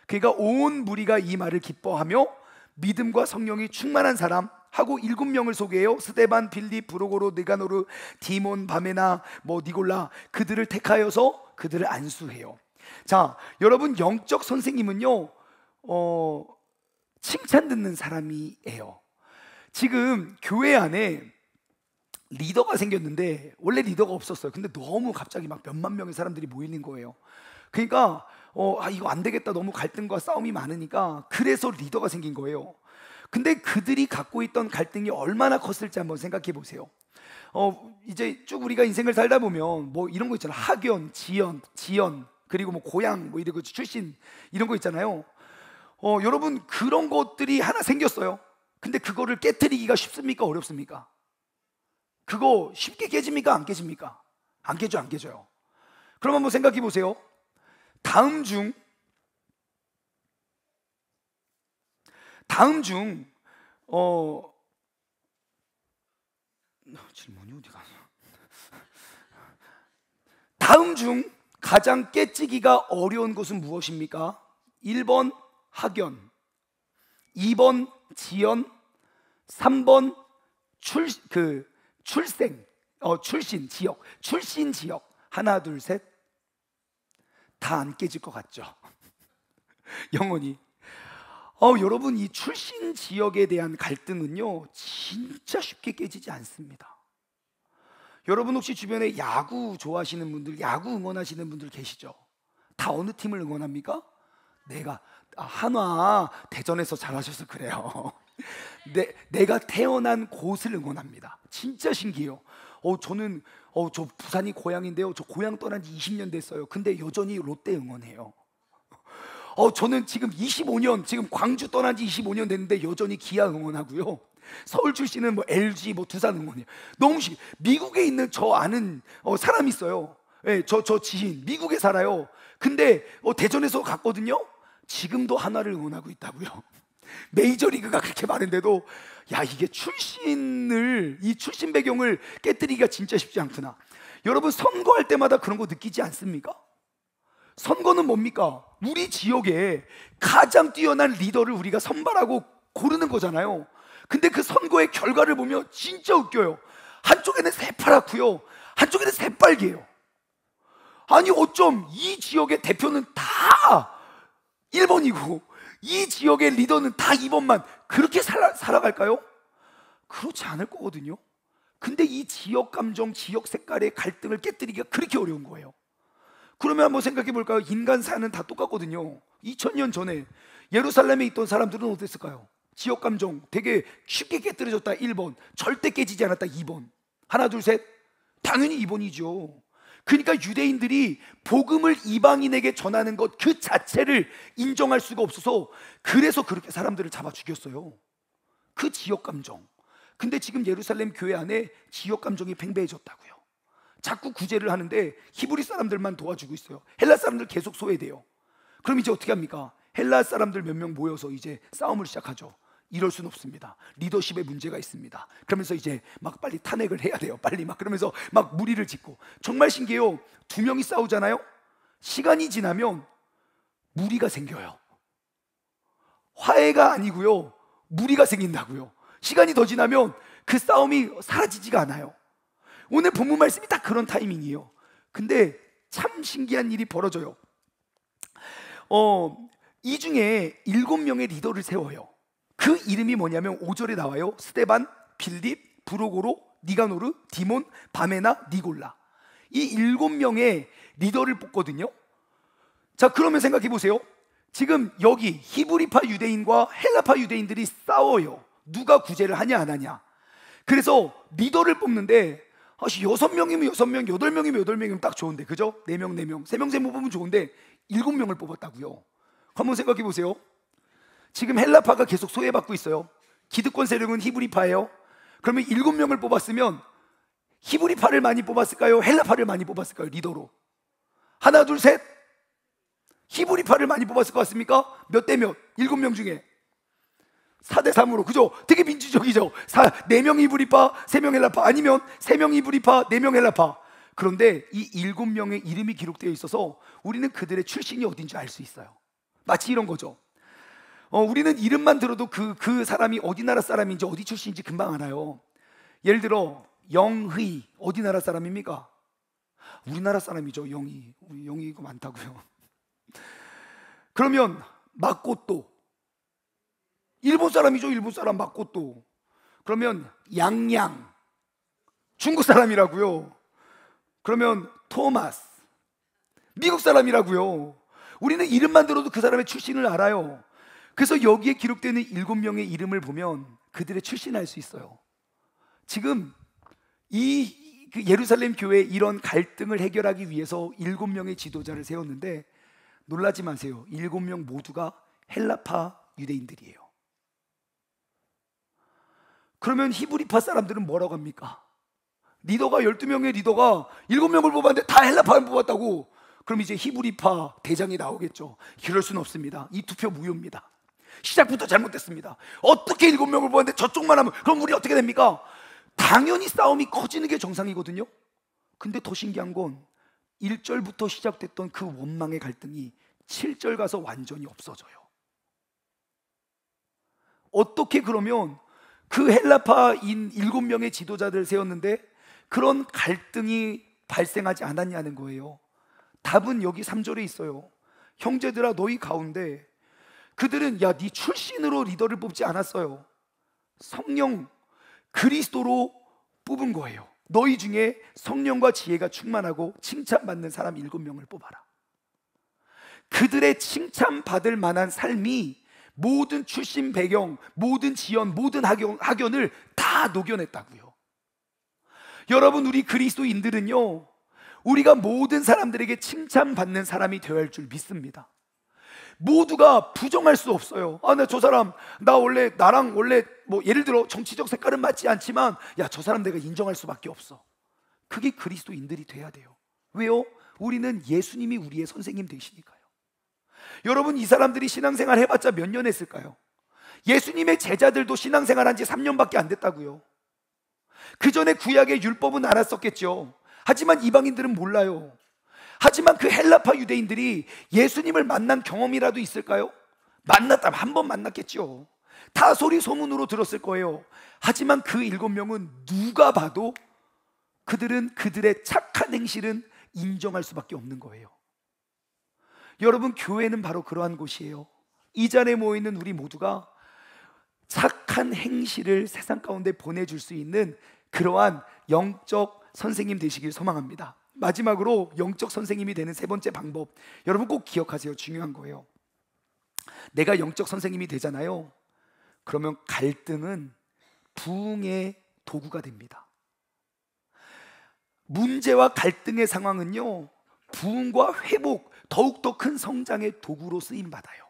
그러니까 온 무리가 이 말을 기뻐하며 믿음과 성령이 충만한 사람 하고 7명을 소개해요. 스데반, 빌립, 브로고로, 느가노르, 디몬, 바메나, 니골라, 그들을 택하여서 그들을 안수해요. 자, 여러분, 영적 선생님은요 칭찬 듣는 사람이에요. 지금 교회 안에 리더가 생겼는데 원래 리더가 없었어요. 근데 너무 갑자기 막 몇만 명의 사람들이 모이는 거예요. 그러니까 이거 안 되겠다, 너무 갈등과 싸움이 많으니까. 그래서 리더가 생긴 거예요. 근데 그들이 갖고 있던 갈등이 얼마나 컸을지 한번 생각해 보세요. 이제 쭉 우리가 인생을 살다 보면 이런 거 있잖아요. 학연, 지연, 그리고 고향, 이런 거, 출신, 이런 거 있잖아요. 여러분, 그런 것들이 하나 생겼어요. 근데 그거를 깨트리기가 쉽습니까? 어렵습니까? 그거 쉽게 깨집니까? 안 깨집니까? 안 깨져요. 그럼 한번 생각해 보세요. 다음 중 질문이 어디 갔어? 다음 중 가장 깨지기가 어려운 것은 무엇입니까? 1번 학연, 2번 지연, 3번 출신 지역. 하나, 둘, 셋. 다 안 깨질 것 같죠? 영원히. 여러분, 이 출신 지역에 대한 갈등은요 진짜 쉽게 깨지지 않습니다. 여러분, 혹시 주변에 야구 좋아하시는 분들, 야구 응원하시는 분들 계시죠? 다 어느 팀을 응원합니까? 한화, 대전에서 잘하셔서 그래요. 내가 태어난 곳을 응원합니다. 진짜 신기해요. 저는 저 부산이 고향인데요, 저 고향 떠난 지 20년 됐어요. 근데 여전히 롯데 응원해요. 저는 지금 지금 광주 떠난 지 25년 됐는데 여전히 기아 응원하고요. 서울 출신은 LG, 두산 응원해요. 너무 미국에 있는 저 아는 사람이 있어요. 네, 저 지인 미국에 살아요. 근데 대전에서 갔거든요. 지금도 하나를 응원하고 있다고요. 메이저리그가 그렇게 많은데도 이게 이 출신 배경을 깨뜨리기가 진짜 쉽지 않구나. 여러분, 선거할 때마다 그런 거 느끼지 않습니까? 선거는 뭡니까? 우리 지역에 가장 뛰어난 리더를 우리가 선발하고 고르는 거잖아요. 근데 그 선거의 결과를 보면 진짜 웃겨요. 한쪽에는 새파랗고요, 한쪽에는 새빨개요. 아니, 어쩜 이 지역의 대표는 다 1번이고 이 지역의 리더는 다 2번만 그렇게 살아갈까요? 그렇지 않을 거거든요. 근데 이 지역 감정, 지역 색깔의 갈등을 깨뜨리기가 그렇게 어려운 거예요. 그러면 한번 생각해 볼까요? 인간 사는 다 똑같거든요. 2000년 전에 예루살렘에 있던 사람들은 어땠을까요? 지역 감정 되게 쉽게 깨뜨려졌다 1번, 절대 깨지지 않았다 2번. 하나, 둘, 셋. 당연히 2번이죠. 그러니까 유대인들이 복음을 이방인에게 전하는 것 그 자체를 인정할 수가 없어서, 그래서 그렇게 사람들을 잡아 죽였어요. 그 지역 감정. 근데 지금 예루살렘 교회 안에 지역 감정이 팽배해졌다고요. 자꾸 구제를 하는데 히브리 사람들만 도와주고 있어요. 헬라 사람들 계속 소외돼요. 그럼 이제 어떻게 합니까? 헬라 사람들 몇 명 모여서 이제 싸움을 시작하죠. 이럴 수는 없습니다. 리더십에 문제가 있습니다. 그러면서 이제 막 빨리 탄핵을 해야 돼요. 빨리 막 그러면서 막 무리를 짓고. 정말 신기해요. 두 명이 싸우잖아요. 시간이 지나면 무리가 생겨요. 화해가 아니고요, 무리가 생긴다고요. 시간이 더 지나면 그 싸움이 사라지지가 않아요. 오늘 본문 말씀이 딱 그런 타이밍이에요. 근데 참 신기한 일이 벌어져요. 이 중에 7명의 리더를 세워요. 그 이름이 뭐냐면 5절에 나와요. 스데반, 빌립, 브로고로, 니가노르, 디몬, 바메나, 니골라. 이 7명의 리더를 뽑거든요. 자, 그러면 생각해 보세요. 지금 여기 히브리파 유대인과 헬라파 유대인들이 싸워요. 누가 구제를 하냐 안 하냐. 그래서 리더를 뽑는데 6명이면 6명, 8명이면 8명이면 딱 좋은데, 그죠? 4명, 4명, 3명, 3명 뽑으면 좋은데 7명을 뽑았다고요. 한번 생각해 보세요. 지금 헬라파가 계속 소외받고 있어요. 기득권 세력은 히브리파예요. 그러면 7명을 뽑았으면 히브리파를 많이 뽑았을까요? 헬라파를 많이 뽑았을까요? 리더로. 하나, 둘, 셋. 히브리파를 많이 뽑았을 것 같습니까? 몇 대 몇? 7명 중에 4대 3으로, 그죠? 되게 민주적이죠. 4명 히브리파, 3명 헬라파. 아니면 3명 히브리파, 4명 헬라파. 그런데 이 7명의 이름이 기록되어 있어서 우리는 그들의 출신이 어딘지 알 수 있어요. 마치 이런 거죠. 우리는 이름만 들어도 그 사람이 어디 나라 사람인지 어디 출신인지 금방 알아요. 예를 들어 영희, 어디 나라 사람입니까? 우리나라 사람이죠. 영희. 우리 영희 이거 많다고요. 그러면 마코토, 일본 사람이죠. 일본 사람 마코토. 그러면 양양, 중국 사람이라고요. 그러면 토마스, 미국 사람이라고요. 우리는 이름만 들어도 그 사람의 출신을 알아요. 그래서 여기에 기록되는 7명의 이름을 보면 그들의 출신을 알 수 있어요. 지금 그 예루살렘 교회에 이런 갈등을 해결하기 위해서 7명의 지도자를 세웠는데 놀라지 마세요. 7명 모두가 헬라파 유대인들이에요. 그러면 히브리파 사람들은 뭐라고 합니까? 리더가 12명의 리더가 7명을 뽑았는데 다 헬라파만 뽑았다고. 그럼 이제 히브리파 대장이 나오겠죠. 이럴 수는 없습니다. 이 투표 무효입니다. 시작부터 잘못됐습니다. 어떻게 7명을 뽑았는데 저쪽만 하면 그럼 우리 어떻게 됩니까? 당연히 싸움이 커지는 게 정상이거든요. 근데 더 신기한 건 1절부터 시작됐던 그 원망의 갈등이 7절 가서 완전히 없어져요. 어떻게 그러면 그 헬라파인 7명의 지도자들을 세웠는데 그런 갈등이 발생하지 않았냐는 거예요. 답은 여기 3절에 있어요. 형제들아 너희 가운데 그들은 야 네 출신으로 리더를 뽑지 않았어요. 성령 그리스도로 뽑은 거예요. 너희 중에 성령과 지혜가 충만하고 칭찬받는 사람 7명을 뽑아라. 그들의 칭찬받을 만한 삶이 모든 출신 배경, 모든 지연, 모든 학연을 다 녹여냈다고요. 여러분, 우리 그리스도인들은요, 우리가 모든 사람들에게 칭찬받는 사람이 되어야 할 줄 믿습니다. 모두가 부정할 수 없어요. 아, 저 사람, 나랑 원래 뭐 예를 들어 정치적 색깔은 맞지 않지만 야, 저 사람 내가 인정할 수밖에 없어. 그게 그리스도인들이 돼야 돼요. 왜요? 우리는 예수님이 우리의 선생님 되시니까요. 여러분, 이 사람들이 신앙생활 해봤자 몇 년 했을까요? 예수님의 제자들도 신앙생활 한 지 3년밖에 안 됐다고요. 그 전에 구약의 율법은 알았었겠죠. 하지만 이방인들은 몰라요. 하지만 그 헬라파 유대인들이 예수님을 만난 경험이라도 있을까요? 만났다면 한 번 만났겠죠. 다 소리 소문으로 들었을 거예요. 하지만 그 7명은 누가 봐도 그들은 그들의 착한 행실은 인정할 수밖에 없는 거예요. 여러분, 교회는 바로 그러한 곳이에요. 이 자리에 모여있는 우리 모두가 착한 행실을 세상 가운데 보내줄 수 있는 그러한 영적 선생님 되시길 소망합니다. 마지막으로 영적 선생님이 되는 세 번째 방법, 여러분 꼭 기억하세요. 중요한 거예요. 내가 영적 선생님이 되잖아요. 그러면 갈등은 부흥의 도구가 됩니다. 문제와 갈등의 상황은요, 부흥과 회복, 더욱더 큰 성장의 도구로 쓰임받아요.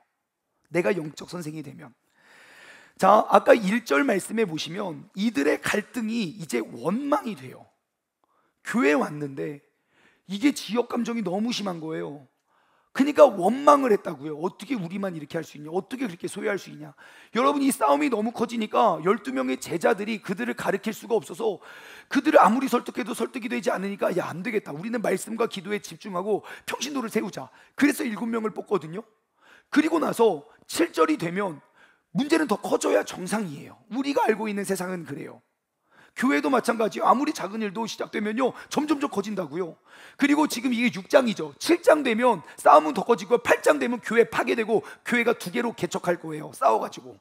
내가 영적 선생이 되면. 자, 아까 1절 말씀해 보시면 이들의 갈등이 이제 원망이 돼요. 교회에 왔는데 이게 지역 감정이 너무 심한 거예요. 그러니까 원망을 했다고요. 어떻게 우리만 이렇게 할 수 있냐? 어떻게 그렇게 소유할 수 있냐? 여러분, 이 싸움이 너무 커지니까 12명의 제자들이 그들을 가르칠 수가 없어서 그들을 아무리 설득해도 설득이 되지 않으니까 야, 안 되겠다. 우리는 말씀과 기도에 집중하고 평신도를 세우자. 그래서 7명을 뽑거든요. 그리고 나서 7절이 되면 문제는 더 커져야 정상이에요. 우리가 알고 있는 세상은 그래요. 교회도 마찬가지예요. 아무리 작은 일도 시작되면요, 점점 커진다고요. 그리고 지금 이게 6장이죠. 7장 되면 싸움은 더 커지고 8장 되면 교회 파괴되고 교회가 2개로 개척할 거예요. 싸워가지고.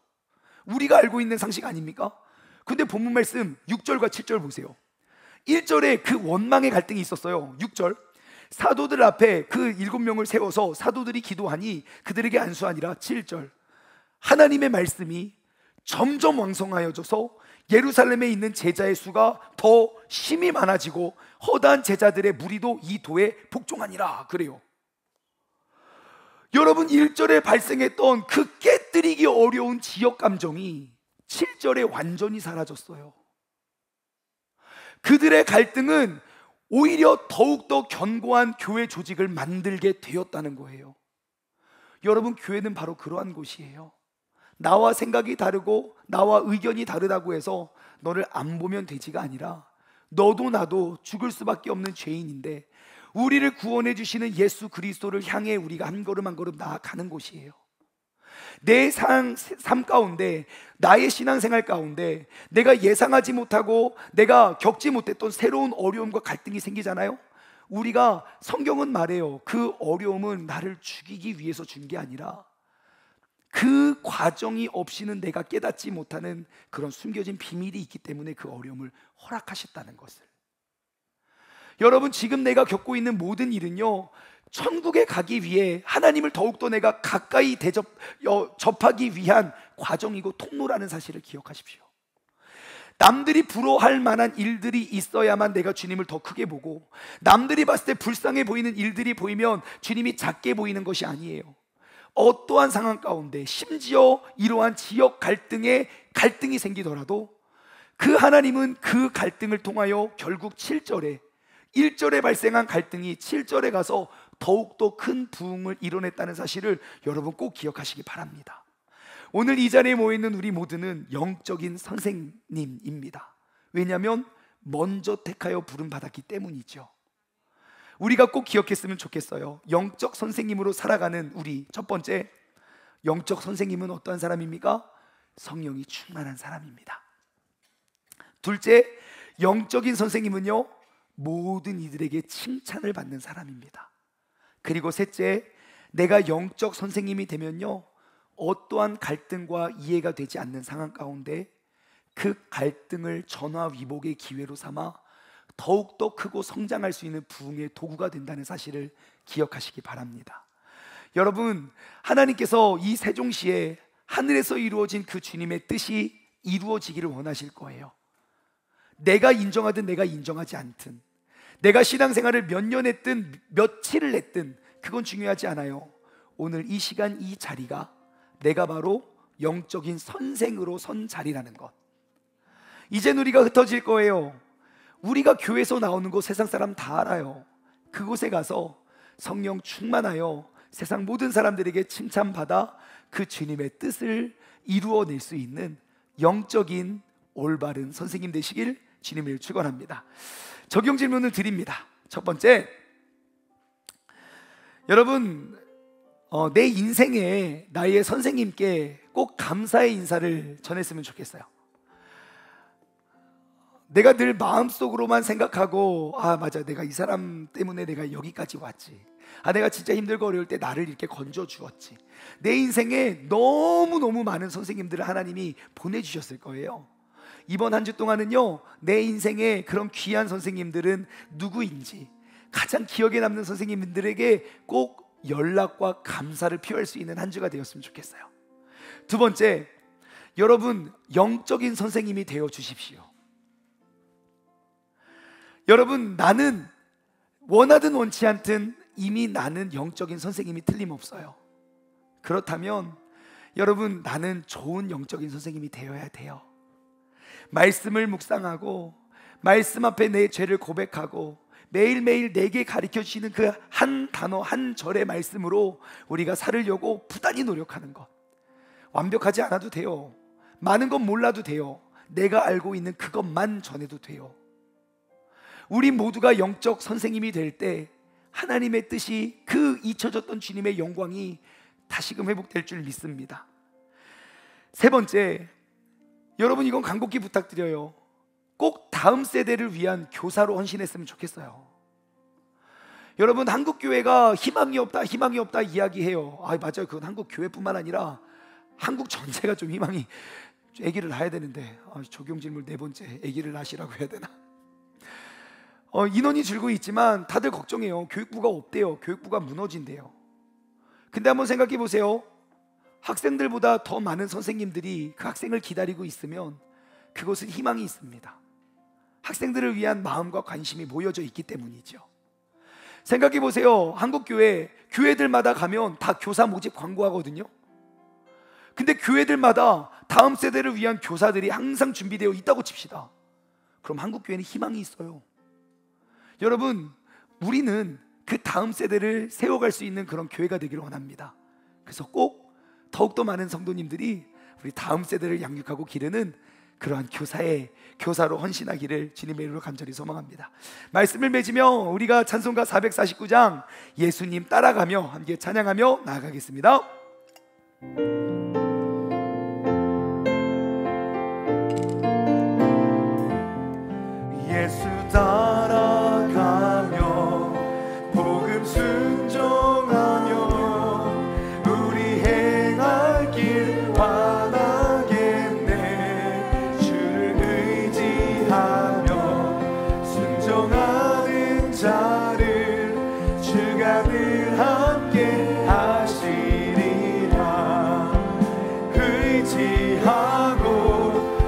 우리가 알고 있는 상식 아닙니까? 근데 본문 말씀 6절과 7절 보세요. 1절에 그 원망의 갈등이 있었어요. 6절, 사도들 앞에 그 7명을 세워서 사도들이 기도하니 그들에게 안수하니라. 7절, 하나님의 말씀이 점점 왕성하여져서 예루살렘에 있는 제자의 수가 더 심히 많아지고 허다한 제자들의 무리도 이 도에 복종하니라. 그래요. 여러분, 1절에 발생했던 그 깨뜨리기 어려운 지역 감정이 7절에 완전히 사라졌어요. 그들의 갈등은 오히려 더욱더 견고한 교회 조직을 만들게 되었다는 거예요. 여러분, 교회는 바로 그러한 곳이에요. 나와 생각이 다르고 나와 의견이 다르다고 해서 너를 안 보면 되지가 아니라 너도 나도 죽을 수밖에 없는 죄인인데 우리를 구원해 주시는 예수 그리스도를 향해 우리가 한 걸음 한 걸음 나아가는 곳이에요. 내 삶 가운데, 나의 신앙생활 가운데 내가 예상하지 못하고 내가 겪지 못했던 새로운 어려움과 갈등이 생기잖아요. 우리가, 성경은 말해요, 그 어려움은 나를 죽이기 위해서 준 게 아니라 그 과정이 없이는 내가 깨닫지 못하는 그런 숨겨진 비밀이 있기 때문에 그 어려움을 허락하셨다는 것을. 여러분, 지금 내가 겪고 있는 모든 일은요, 천국에 가기 위해 하나님을 더욱더 내가 가까이 접하기 위한 과정이고 통로라는 사실을 기억하십시오. 남들이 부러워할 만한 일들이 있어야만 내가 주님을 더 크게 보고, 남들이 봤을 때 불쌍해 보이는 일들이 보이면 주님이 작게 보이는 것이 아니에요. 어떠한 상황 가운데, 심지어 이러한 지역 갈등이 생기더라도 그 하나님은 그 갈등을 통하여 결국 7절에 1절에 발생한 갈등이 7절에 가서 더욱더 큰 부흥을 이뤄냈다는 사실을 여러분 꼭 기억하시기 바랍니다. 오늘 이 자리에 모여있는 우리 모두는 영적인 선생님입니다. 왜냐하면 먼저 택하여 부름받았기 때문이죠. 우리가 꼭 기억했으면 좋겠어요. 영적 선생님으로 살아가는 우리, 첫 번째, 영적 선생님은 어떠한 사람입니까? 성령이 충만한 사람입니다. 둘째, 영적인 선생님은요, 모든 이들에게 칭찬을 받는 사람입니다. 그리고 셋째, 내가 영적 선생님이 되면요, 어떠한 갈등과 이해가 되지 않는 상황 가운데 그 갈등을 전화위복의 기회로 삼아 더욱더 크고 성장할 수 있는 부흥의 도구가 된다는 사실을 기억하시기 바랍니다. 여러분, 하나님께서 이 세종시에 하늘에서 이루어진 그 주님의 뜻이 이루어지기를 원하실 거예요. 내가 인정하든 내가 인정하지 않든, 내가 신앙생활을 몇 년 했든 며칠을 했든 그건 중요하지 않아요. 오늘 이 시간 이 자리가 내가 바로 영적인 선생으로 선 자리라는 것, 이젠 우리가 흩어질 거예요. 우리가 교회에서 나오는 곳 세상 사람 다 알아요. 그곳에 가서 성령 충만하여 세상 모든 사람들에게 칭찬받아 그 주님의 뜻을 이루어낼 수 있는 영적인 올바른 선생님 되시길 주님을 축원합니다. 적용 질문을 드립니다. 첫 번째, 여러분, 내 인생에 나의 선생님께 꼭 감사의 인사를 전했으면 좋겠어요. 내가 늘 마음속으로만 생각하고, 아 맞아, 내가 이 사람 때문에 내가 여기까지 왔지, 아 내가 진짜 힘들고 어려울 때 나를 이렇게 건져 주었지. 내 인생에 너무너무 많은 선생님들을 하나님이 보내주셨을 거예요. 이번 한 주 동안은요, 내 인생에 그런 귀한 선생님들은 누구인지, 가장 기억에 남는 선생님들에게 꼭 연락과 감사를 표할 수 있는 한 주가 되었으면 좋겠어요. 두 번째, 여러분 영적인 선생님이 되어 주십시오. 여러분, 나는 원하든 원치 않든 이미 나는 영적인 선생님이 틀림없어요. 그렇다면 여러분, 나는 좋은 영적인 선생님이 되어야 돼요. 말씀을 묵상하고 말씀 앞에 내 죄를 고백하고 매일매일 내게 가르쳐 주시는 그 한 단어 한 절의 말씀으로 우리가 살으려고 부단히 노력하는 것. 완벽하지 않아도 돼요. 많은 건 몰라도 돼요. 내가 알고 있는 그것만 전해도 돼요. 우리 모두가 영적 선생님이 될 때 하나님의 뜻이, 그 잊혀졌던 주님의 영광이 다시금 회복될 줄 믿습니다. 세 번째, 여러분 이건 간곡히 부탁드려요. 꼭 다음 세대를 위한 교사로 헌신했으면 좋겠어요. 여러분, 한국 교회가 희망이 없다 이야기해요. 아 맞아요. 그건 한국 교회뿐만 아니라 한국 전체가 좀 희망이, 아기를 낳아야 되는데, 적용 질문 네 번째, 아기를 낳으시라고 해야 되나? 인원이 줄고 있지만 다들 걱정해요. 교육부가 없대요. 교육부가 무너진대요. 근데 한번 생각해 보세요. 학생들보다 더 많은 선생님들이 그 학생을 기다리고 있으면 그것은 희망이 있습니다. 학생들을 위한 마음과 관심이 모여져 있기 때문이죠. 생각해 보세요. 한국 교회들마다 가면 다 교사 모집 광고하거든요. 근데 교회들마다 다음 세대를 위한 교사들이 항상 준비되어 있다고 칩시다. 그럼 한국 교회는 희망이 있어요. 여러분, 우리는 그 다음 세대를 세워갈 수 있는 그런 교회가 되기를 원합니다. 그래서 꼭 더욱더 많은 성도님들이 우리 다음 세대를 양육하고 기르는 그러한 교사로 헌신하기를 주님의 이름으로 간절히 소망합니다. 말씀을 맺으며 우리가 찬송가 449장 예수님 따라가며 함께 찬양하며 나아가겠습니다. 예수 따라가며 복음 순종하며 우리 행할 길 환하겠네. 주를 의지하며 순종하는 자를 주가 늘 함께 하시리라. 의지하고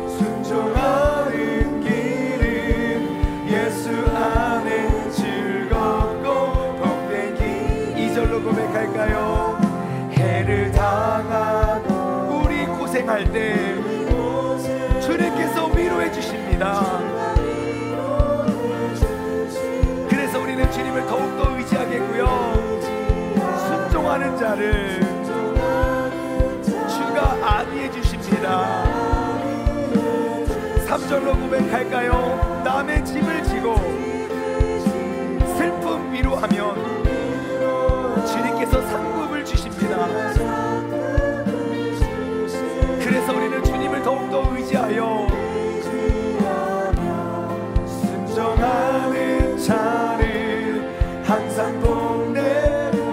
순종하는 길은 예수 안에 즐겁고 복된 길. 2절로 고백할까요? 해를 당하고 우리 고생할 때 주님께서 위로해 주십니다. 그래서 우리는 주님을 더욱더 의지하겠고요, 순종하는 자를 주가 안위해 주십니다. 3절로 고백할까요? 남의 짐을 지고 슬픔 위로하면 주님께서 상급을 주십니다. 그래서 우리는 주님을 더욱더 의지하여 순종하는 자를 항상 복내.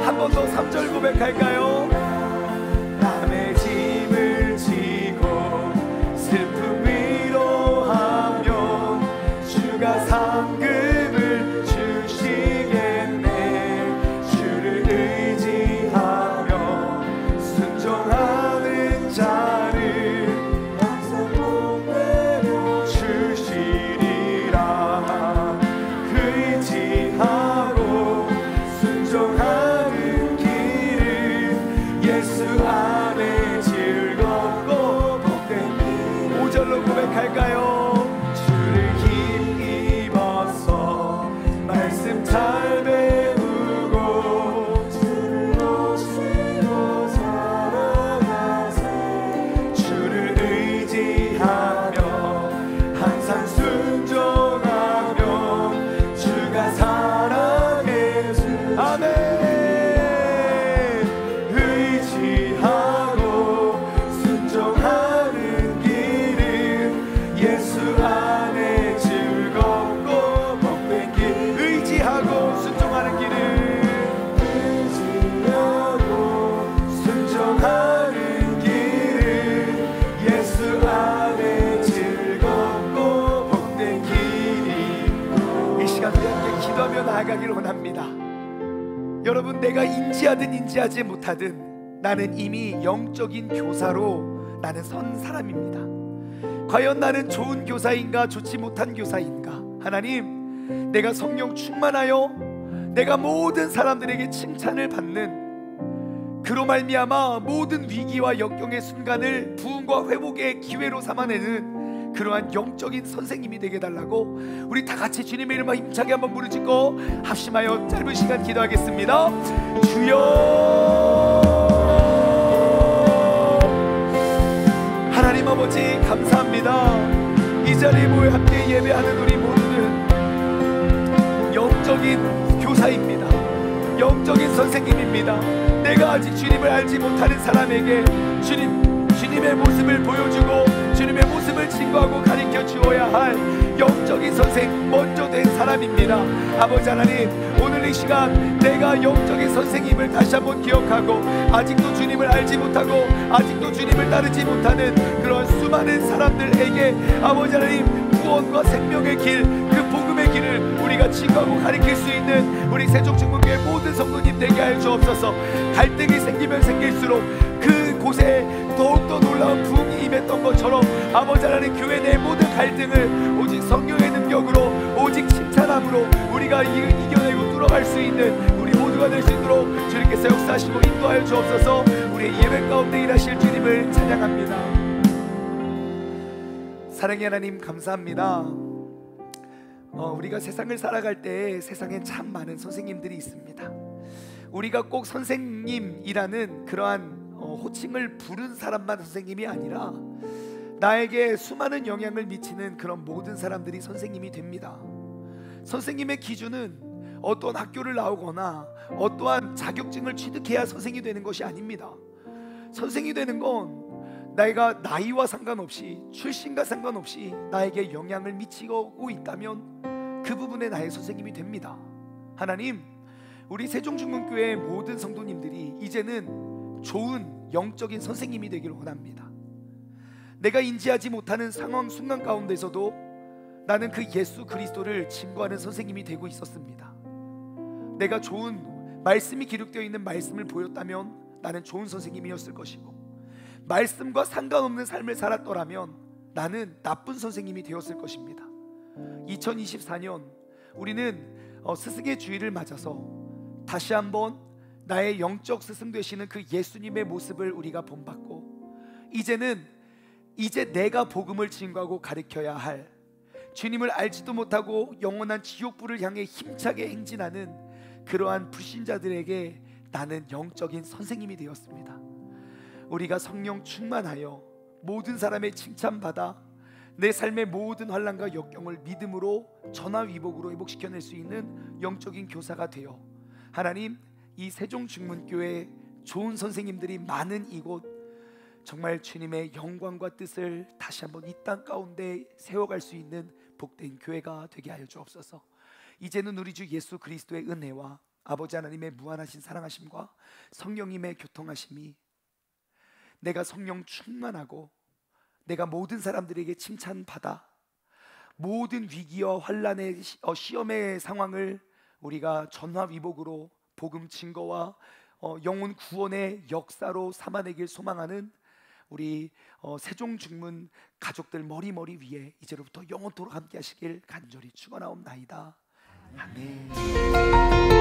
한 번 더 3절 고백할까요? 남의 짐을 지고 슬픔 위로하면 주가 상급을 주시겠네. 주를 의지하며 순종하는 자를 항상 복내려 주시리라. 의지하고 순종하는 길은 예수 안에 즐겁고 복된 길. 5절로 고백할까요? 주를 힘입어서 말씀 잘 배우고 주를 모시고 살아가세. 주를 의지하며 항상 순종하며 주가 사랑해 주. 아멘. 의지하고 순종하는 길은 예수 안에 즐겁고 복된 길. 의지하고 순종하는 길은 의지하고 순종하는 길은 예수 안에 즐겁고 복된 길이. 이 시간 우리 함께 기도하며 나아가기를 원합니다. 여러분, 내가 인지하든 인지하지 못하든 나는 이미 영적인 교사로 나는 선 사람입니다. 과연 나는 좋은 교사인가 좋지 못한 교사인가? 하나님, 내가 성령 충만하여 내가 모든 사람들에게 칭찬을 받는, 그로 말미암아 모든 위기와 역경의 순간을 부흥과 회복의 기회로 삼아내는 그러한 영적인 선생님이 되게 달라고 우리 다 같이 주님의 이름으로 힘차게 한번 부르짖고 합심하여 짧은 시간 기도하겠습니다. 주여, 하나님 아버지 감사합니다. 이 자리에 모여 함께 예배하는 우리 모두는 영적인 교사입니다. 영적인 선생님입니다. 내가 아직 주님을 알지 못하는 사람에게 주님의 모습을 보여주고 주님의 모습을 증거하고 가르쳐 주어야 할 영적인 선생 먼저 된 사람입니다. 아버지 하나님, 오늘 이 시간 내가 영적인 선생님을 다시 한번 기억하고 아직도 주님을 알지 못하고 아직도 주님을 따르지 못하는 그런 수많은 사람들에게 아버지 하나님, 구원과 생명의 길, 그 복음의 길을 우리가 증거하고 가르칠 수 있는 우리 세종중문교회 모든 성도님 되게 할 주옵소서. 갈등이 생기면 생길수록 그곳에 더욱더 놀라운 부흥이 임했던 것처럼 아버지 하나님, 교회 내 모든 갈등을 오직 성령의 능력으로 오직 칭찬함으로 우리가 이겨내고 뚫어갈 수 있는 우리 모두가 될 수 있도록 주님께서 역사하시고 인도하여 주옵소서. 우리의 예배 가운데 일하실 주님을 찬양합니다. 사랑의 하나님 감사합니다. 우리가 세상을 살아갈 때 세상에 참 많은 선생님들이 있습니다. 우리가 꼭 선생님이라는 그러한 호칭을 부른 사람만 선생님이 아니라 나에게 수많은 영향을 미치는 그런 모든 사람들이 선생님이 됩니다. 선생님의 기준은 어떠한 학교를 나오거나 어떠한 자격증을 취득해야 선생이 되는 것이 아닙니다. 선생이 되는 건 내가 나이와 상관없이, 출신과 상관없이 나에게 영향을 미치고 있다면 그 부분에 나의 선생님이 됩니다. 하나님, 우리 세종중문교회 모든 성도님들이 이제는 좋은 영적인 선생님이 되기를 원합니다. 내가 인지하지 못하는 상황 순간 가운데서도 나는 그 예수 그리스도를 증거하는 선생님이 되고 있었습니다. 내가 좋은 말씀이 기록되어 있는 말씀을 보였다면 나는 좋은 선생님이었을 것이고, 말씀과 상관없는 삶을 살았더라면 나는 나쁜 선생님이 되었을 것입니다. 2024년 우리는 스승의 주일을 맞아서 다시 한번 나의 영적 스승 되시는 그 예수님의 모습을 우리가 본받고, 이제 내가 복음을 증거하고 가르쳐야 할, 주님을 알지도 못하고 영원한 지옥불을 향해 힘차게 행진하는 그러한 불신자들에게 나는 영적인 선생님이 되었습니다. 우리가 성령 충만하여 모든 사람의 칭찬받아 내 삶의 모든 환난과 역경을 믿음으로 전화위복으로 회복시켜낼 수 있는 영적인 교사가 되어 하나님, 이 세종중문교회 좋은 선생님들이 많은 이곳, 정말 주님의 영광과 뜻을 다시 한번 이 땅 가운데 세워갈 수 있는 복된 교회가 되게 하여 주옵소서. 이제는 우리 주 예수 그리스도의 은혜와 아버지 하나님의 무한하신 사랑하심과 성령님의 교통하심이, 내가 성령 충만하고 내가 모든 사람들에게 칭찬받아 모든 위기와 환난의 시험의 상황을 우리가 전화위복으로 복음 증거와 영혼 구원의 역사로 삼아내길 소망하는 우리 세종중문 가족들 머리 위에 이제로부터 영원토록 함께 하시길 간절히 축원하옵나이다. 아멘.